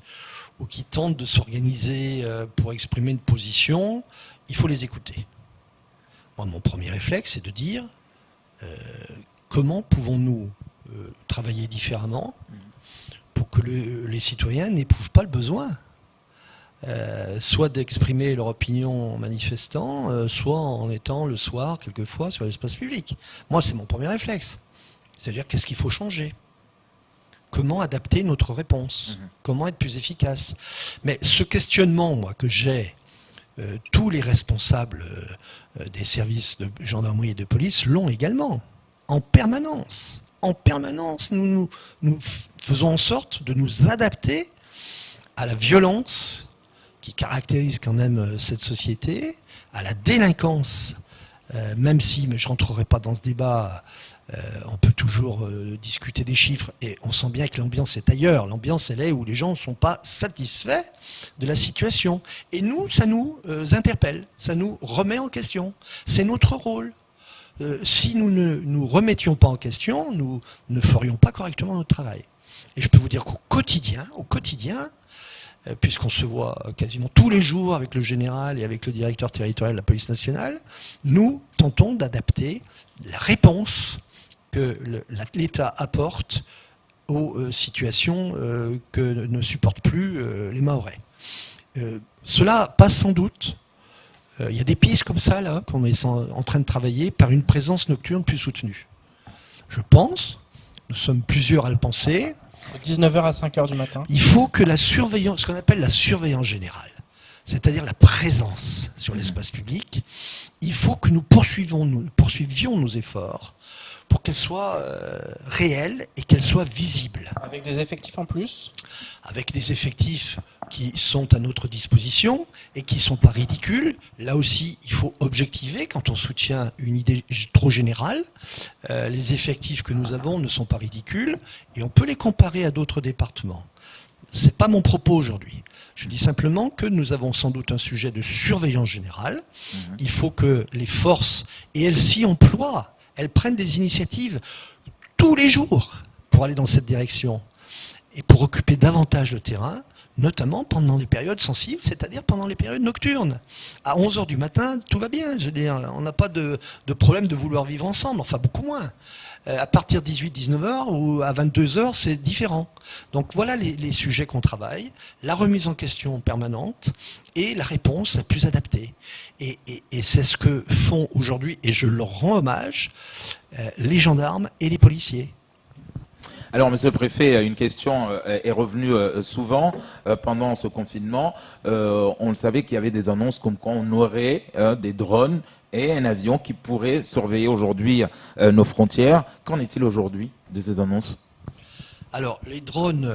[SPEAKER 2] ou qui tentent de s'organiser pour exprimer une position, il faut les écouter. Moi, mon premier réflexe, c'est de dire comment pouvons-nous travailler différemment pour que les citoyens n'éprouvent pas le besoin soit d'exprimer leur opinion en manifestant, soit en étant le soir, quelquefois, sur l'espace public. Moi, c'est mon premier réflexe. C'est-à-dire, qu'est-ce qu'il faut changer ? Comment adapter notre réponse ? Comment être plus efficace ? Mais ce questionnement, moi, que j'ai, tous les responsables des services de gendarmerie et de police l'ont également, en permanence. En permanence, nous faisons en sorte de nous adapter à la violence qui caractérise quand même cette société, à la délinquance, même si, mais je ne rentrerai pas dans ce débat, on peut toujours discuter des chiffres, et on sent bien que l'ambiance est ailleurs. L'ambiance, elle est où les gens ne sont pas satisfaits de la situation. Et nous, ça nous interpelle, ça nous remet en question. C'est notre rôle. Si nous ne nous remettions pas en question, nous ne ferions pas correctement notre travail. Et je peux vous dire qu'au quotidien, puisqu'on se voit quasiment tous les jours avec le général et avec le directeur territorial de la police nationale, nous tentons d'adapter la réponse que l'État apporte aux situations que ne supportent plus les Mahorais. Cela passe sans doute. Il y a des pistes comme ça, là, qu'on est en train de travailler par une présence nocturne plus soutenue. Je pense, nous sommes plusieurs à le penser,
[SPEAKER 3] De 19h à 5h du matin.
[SPEAKER 2] il faut que la surveillance, ce qu'on appelle la surveillance générale, c'est-à-dire la présence sur l'espace public, il faut que nous poursuivions nos efforts pour qu'elle soit réelle et qu'elle soit visible.
[SPEAKER 3] Avec des effectifs en plus.
[SPEAKER 2] Avec des effectifs qui sont à notre disposition et qui ne sont pas ridicules. Là aussi, il faut objectiver quand on soutient une idée trop générale. Les effectifs que nous avons ne sont pas ridicules et on peut les comparer à d'autres départements. Ce n'est pas mon propos aujourd'hui. Je dis simplement que nous avons sans doute un sujet de surveillance générale. Il faut que les forces, et elles s'y emploient, elles prennent des initiatives tous les jours pour aller dans cette direction et pour occuper davantage le terrain, notamment pendant les périodes sensibles, c'est-à-dire pendant les périodes nocturnes. À 11h du matin, tout va bien. Je veux dire, on n'a pas de problème de vouloir vivre ensemble, enfin beaucoup moins. À partir de 18-19h ou à 22h, c'est différent. Donc voilà les sujets qu'on travaille, la remise en question permanente et la réponse la plus adaptée. Et c'est ce que font aujourd'hui, et je leur rends hommage, les gendarmes et les policiers.
[SPEAKER 1] Alors, monsieur le préfet, une question est revenue souvent pendant ce confinement. On le savait qu'il y avait des annonces comme quoi on aurait des drones et un avion qui pourrait surveiller aujourd'hui nos frontières. Qu'en est-il aujourd'hui de ces annonces ?
[SPEAKER 2] Alors, les drones,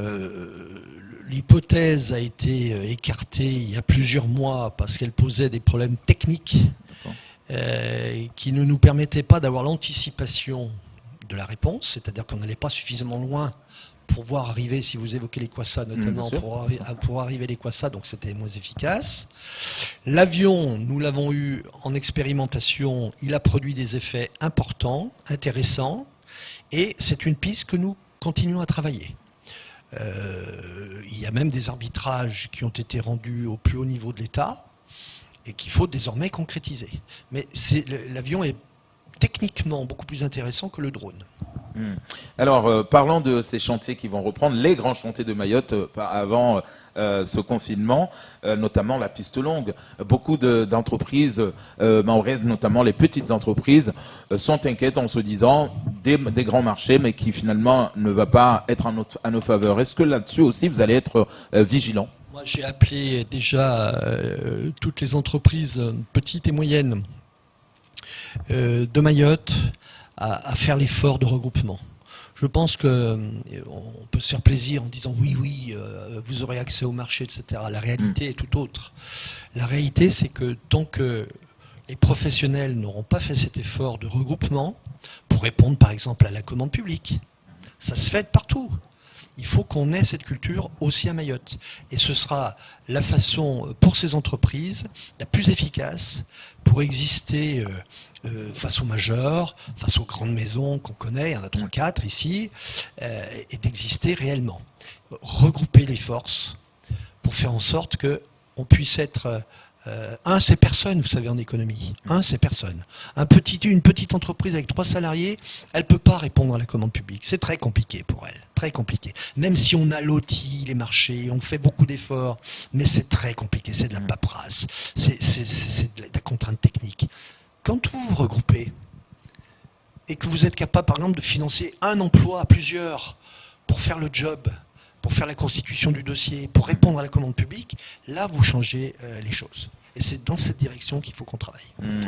[SPEAKER 2] l'hypothèse a été écartée il y a plusieurs mois parce qu'elle posait des problèmes techniques qui ne nous permettaient pas d'avoir l'anticipation de la réponse, c'est-à-dire qu'on n'allait pas suffisamment loin pour voir arriver, si vous évoquez les Kwassa notamment, pour arriver les Kwassa, donc c'était moins efficace. L'avion, nous l'avons eu en expérimentation, il a produit des effets importants, intéressants, et c'est une piste que nous continuons à travailler. Il y a même des arbitrages qui ont été rendus au plus haut niveau de l'État et qu'il faut désormais concrétiser. Mais l'avion est techniquement beaucoup plus intéressant que le drone.
[SPEAKER 1] Alors, parlons de ces chantiers qui vont reprendre, les grands chantiers de Mayotte avant ce confinement, notamment la piste longue. Beaucoup d'entreprises mahoraises, notamment les petites entreprises, sont inquiètes en se disant des grands marchés, mais qui finalement ne va pas être à nos faveurs. Est-ce que là-dessus aussi, vous allez être vigilants ?
[SPEAKER 2] Moi, j'ai appelé déjà toutes les entreprises petites et moyennes de Mayotte à faire l'effort de regroupement. Je pense qu'on peut se faire plaisir en disant oui, vous aurez accès au marché, etc. La réalité est tout autre. La réalité, c'est que tant que les professionnels n'auront pas fait cet effort de regroupement pour répondre par exemple à la commande publique, ça se fait partout. Il faut qu'on ait cette culture aussi à Mayotte. Et ce sera la façon pour ces entreprises la plus efficace pour exister face aux majors, face aux grandes maisons qu'on connaît, il y en a 3-4 ici, et d'exister réellement. Regrouper les forces pour faire en sorte qu'on puisse être... c'est personne, vous savez, en économie. C'est personne. Une petite entreprise avec 3 salariés, elle ne peut pas répondre à la commande publique. C'est très compliqué pour elle. Très compliqué. Même si on a loti les marchés, on fait beaucoup d'efforts, mais c'est très compliqué. C'est de la paperasse. C'est de la contrainte technique. Quand vous vous regroupez et que vous êtes capable, par exemple, de financer un emploi à plusieurs pour faire le job, pour faire la constitution du dossier, pour répondre à la commande publique, là, vous changez les choses. Et c'est dans cette direction qu'il faut qu'on travaille.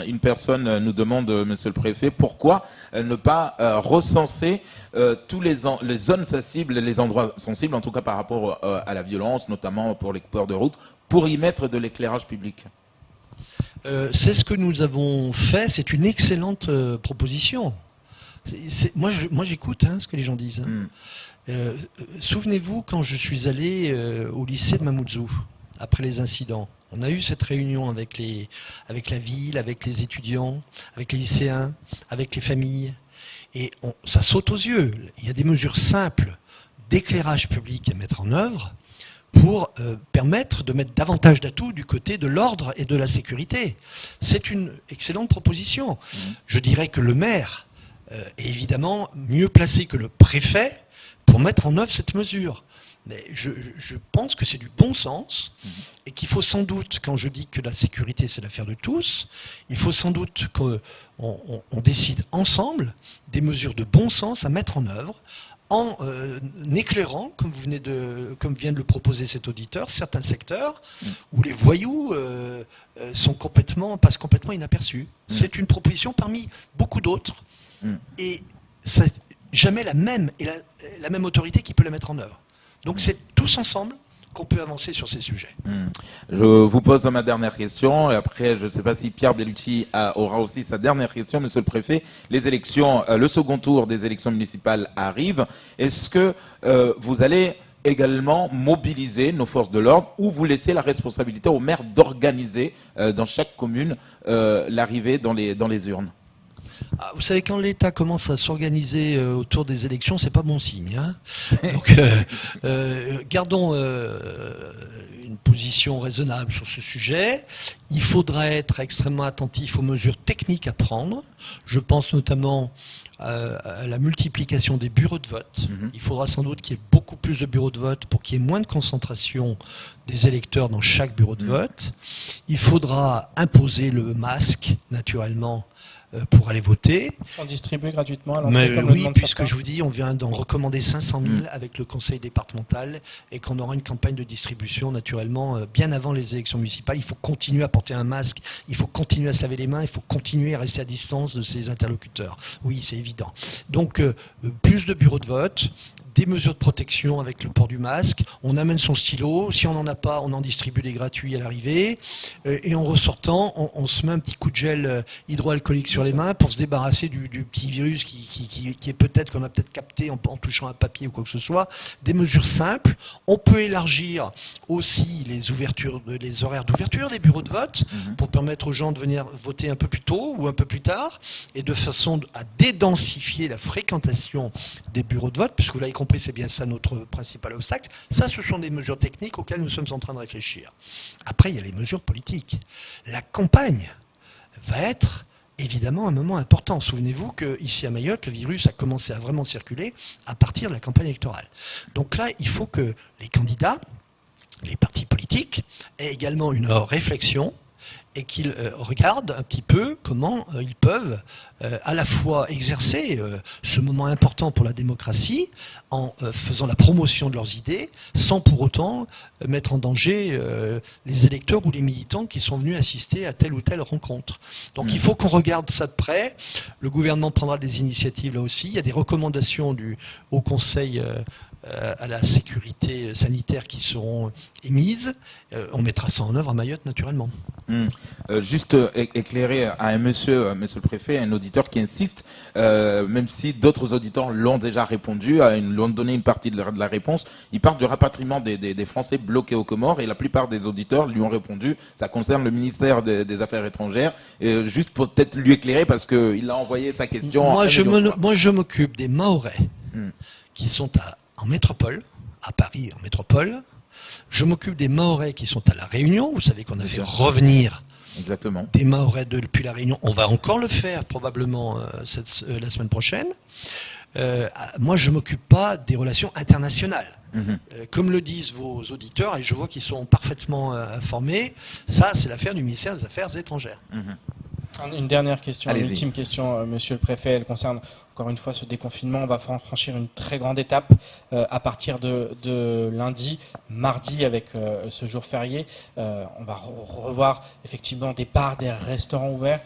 [SPEAKER 1] Une personne nous demande, monsieur le préfet, pourquoi ne pas recenser tous les zones sensibles, les endroits sensibles, en tout cas par rapport à la violence, notamment pour les coupeurs de route, pour y mettre de l'éclairage public?
[SPEAKER 2] C'est ce que nous avons fait, c'est une excellente proposition. Moi, j'écoute ce que les gens disent. Souvenez-vous, quand je suis allé au lycée de Mamoudzou, après les incidents, on a eu cette réunion avec la ville, avec les étudiants, avec les lycéens, avec les familles. Et ça saute aux yeux. Il y a des mesures simples d'éclairage public à mettre en œuvre pour permettre de mettre davantage d'atouts du côté de l'ordre et de la sécurité. C'est une excellente proposition. Je dirais que le maire est évidemment mieux placé que le préfet pour mettre en œuvre cette mesure. Mais je pense que c'est du bon sens et qu'il faut sans doute, quand je dis que la sécurité c'est l'affaire de tous, il faut sans doute qu'on décide ensemble des mesures de bon sens à mettre en œuvre en éclairant, comme vient de le proposer cet auditeur, certains secteurs où les voyous passent complètement inaperçus. C'est une proposition parmi beaucoup d'autres et c'est jamais la même autorité qui peut la mettre en œuvre. Donc c'est tous ensemble qu'on peut avancer sur ces sujets.
[SPEAKER 1] Je vous pose ma dernière question, et après je ne sais pas si Pierre Bellucci aura aussi sa dernière question, monsieur le préfet. Les élections, le second tour des élections municipales arrive. Est-ce que vous allez également mobiliser nos forces de l'ordre ou vous laissez la responsabilité aux maires d'organiser dans chaque commune l'arrivée dans les urnes?
[SPEAKER 2] Vous savez, quand l'État commence à s'organiser autour des élections, c'est pas bon signe. Donc, gardons une position raisonnable sur ce sujet. Il faudra être extrêmement attentif aux mesures techniques à prendre. Je pense notamment à la multiplication des bureaux de vote. Il faudra sans doute qu'il y ait beaucoup plus de bureaux de vote pour qu'il y ait moins de concentration des électeurs dans chaque bureau de vote. Il faudra imposer le masque, naturellement, pour aller voter.
[SPEAKER 3] Sont distribués gratuitement à l'entrée,
[SPEAKER 2] Mais
[SPEAKER 3] comme
[SPEAKER 2] oui,
[SPEAKER 3] le
[SPEAKER 2] puisque
[SPEAKER 3] certains.
[SPEAKER 2] je vous dis, on vient d'en recommander 500 000 avec le conseil départemental et qu'on aura une campagne de distribution naturellement bien avant les élections municipales. Il faut continuer à porter un masque, il faut continuer à se laver les mains, il faut continuer à rester à distance de ses interlocuteurs. Oui, c'est évident. Donc, plus de bureaux de vote, des mesures de protection avec le port du masque, on amène son stylo, si on n'en a pas, on en distribue des gratuits à l'arrivée, et en ressortant, on se met un petit coup de gel hydroalcoolique sur les mains pour se débarrasser du petit virus qui est peut-être, qu'on a peut-être capté en touchant un papier ou quoi que ce soit. Des mesures simples. On peut élargir aussi les horaires d'ouverture des bureaux de vote pour permettre aux gens de venir voter un peu plus tôt ou un peu plus tard, et de façon à dédensifier la fréquentation des bureaux de vote, puisque vous l'avez compris, c'est bien ça notre principal obstacle. Ça, ce sont des mesures techniques auxquelles nous sommes en train de réfléchir. Après, il y a les mesures politiques. La campagne va être évidemment un moment important. Souvenez-vous qu'ici à Mayotte, le virus a commencé à vraiment circuler à partir de la campagne électorale. Donc là, il faut que les candidats, les partis politiques, aient également une réflexion et qu'ils regardent un petit peu comment ils peuvent à la fois exercer ce moment important pour la démocratie en faisant la promotion de leurs idées, sans pour autant mettre en danger les électeurs ou les militants qui sont venus assister à telle ou telle rencontre. Donc il faut qu'on regarde ça de près. Le gouvernement prendra des initiatives là aussi. Il y a des recommandations du Haut Conseil à la sécurité sanitaire qui seront émises. On mettra ça en œuvre à Mayotte, naturellement.
[SPEAKER 1] Juste éclairer à un monsieur le préfet, un auditeur qui insiste, même si d'autres auditeurs l'ont déjà répondu, lui ont donné une partie de la réponse, il parle du rapatriement des Français bloqués aux Comores et la plupart des auditeurs lui ont répondu, ça concerne le ministère des Affaires étrangères. Juste pour peut-être lui éclairer parce qu'il a envoyé sa question.
[SPEAKER 2] Moi, je m'occupe des Mahorais qui sont en métropole, à Paris en métropole. Je m'occupe des Mahorais qui sont à La Réunion. Vous savez qu'on a fait revenir des Mahorais depuis La Réunion. On va encore le faire probablement la semaine prochaine. Moi, je ne m'occupe pas des relations internationales. Comme le disent vos auditeurs, et je vois qu'ils sont parfaitement informés, ça, c'est l'affaire du ministère des Affaires étrangères.
[SPEAKER 3] Une dernière question,
[SPEAKER 1] Allez-y.
[SPEAKER 3] une ultime question, monsieur le préfet. Elle concerne encore une fois ce déconfinement. On va franchir une très grande étape à partir de lundi, mardi avec ce jour férié. On va revoir effectivement des bars, des restaurants ouverts.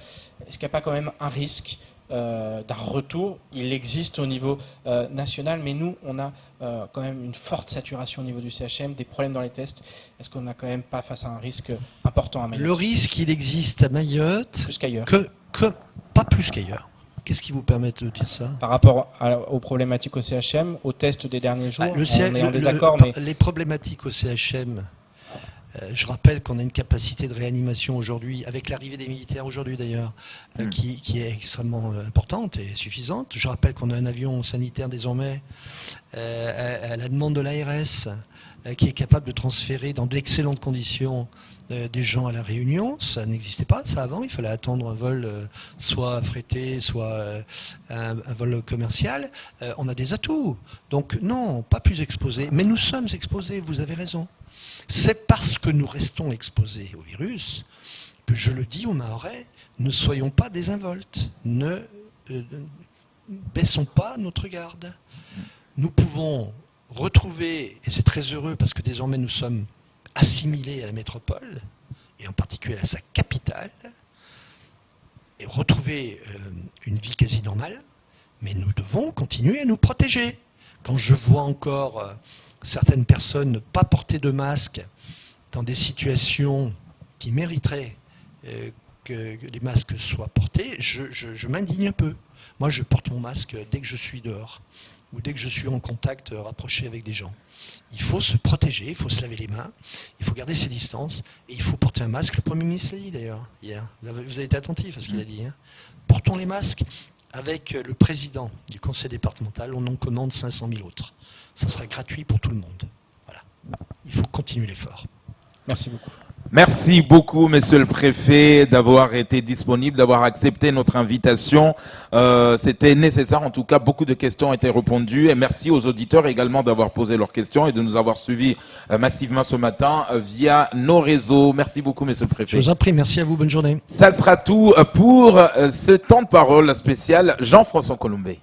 [SPEAKER 3] Est-ce qu'il n'y a pas quand même un risque d'un retour? Il existe au niveau national, mais nous, on a quand même une forte saturation au niveau du CHM, des problèmes dans les tests. Est-ce qu'on n'a quand même pas face à un risque important à Mayotte?
[SPEAKER 2] Le risque, il existe à Mayotte.
[SPEAKER 3] Plus qu'ailleurs.
[SPEAKER 2] Pas plus qu'ailleurs. Qu'est-ce qui vous permet de dire ça?
[SPEAKER 3] Par rapport aux problématiques au CHM, aux tests des derniers jours, on est en désaccord, mais...
[SPEAKER 2] Les problématiques au CHM, je rappelle qu'on a une capacité de réanimation aujourd'hui, avec l'arrivée des militaires aujourd'hui d'ailleurs, qui est extrêmement importante et suffisante. Je rappelle qu'on a un avion sanitaire désormais à la demande de l'ARS qui est capable de transférer dans d'excellentes conditions des gens à La Réunion. Ça n'existait pas, ça, avant. Il fallait attendre un vol soit affrété, soit un vol commercial. On a des atouts. Donc non, pas plus exposés. Mais nous sommes exposés, vous avez raison. C'est parce que nous restons exposés au virus que je le dis aux Mahorais, ne soyons pas désinvoltes. Ne baissons pas notre garde. Nous pouvons retrouver, et c'est très heureux parce que désormais nous sommes assimilés à la métropole, et en particulier à sa capitale, et retrouver une vie quasi normale, mais nous devons continuer à nous protéger. Quand je vois encore certaines personnes ne pas porter de masque dans des situations qui mériteraient que les masques soient portés, je m'indigne un peu. Moi, je porte mon masque dès que je suis dehors ou dès que je suis en contact rapproché avec des gens. Il faut se protéger, il faut se laver les mains, il faut garder ses distances et il faut porter un masque. Le Premier ministre l'a dit d'ailleurs hier. Vous avez été attentif à ce qu'il a dit. Portons les masques. Avec le président du conseil départemental, on en commande 500 000 autres. Ça sera gratuit pour tout le monde. Voilà. Il faut continuer l'effort.
[SPEAKER 3] Merci beaucoup.
[SPEAKER 1] Merci beaucoup, monsieur le préfet, d'avoir été disponible, d'avoir accepté notre invitation. C'était nécessaire, en tout cas, beaucoup de questions ont été répondues. Et merci aux auditeurs également d'avoir posé leurs questions et de nous avoir suivis massivement ce matin via nos réseaux. Merci beaucoup, monsieur le préfet.
[SPEAKER 2] Je vous en prie, merci à vous, bonne journée.
[SPEAKER 1] Ça sera tout pour ce temps de parole spécial Jean-François Colombet.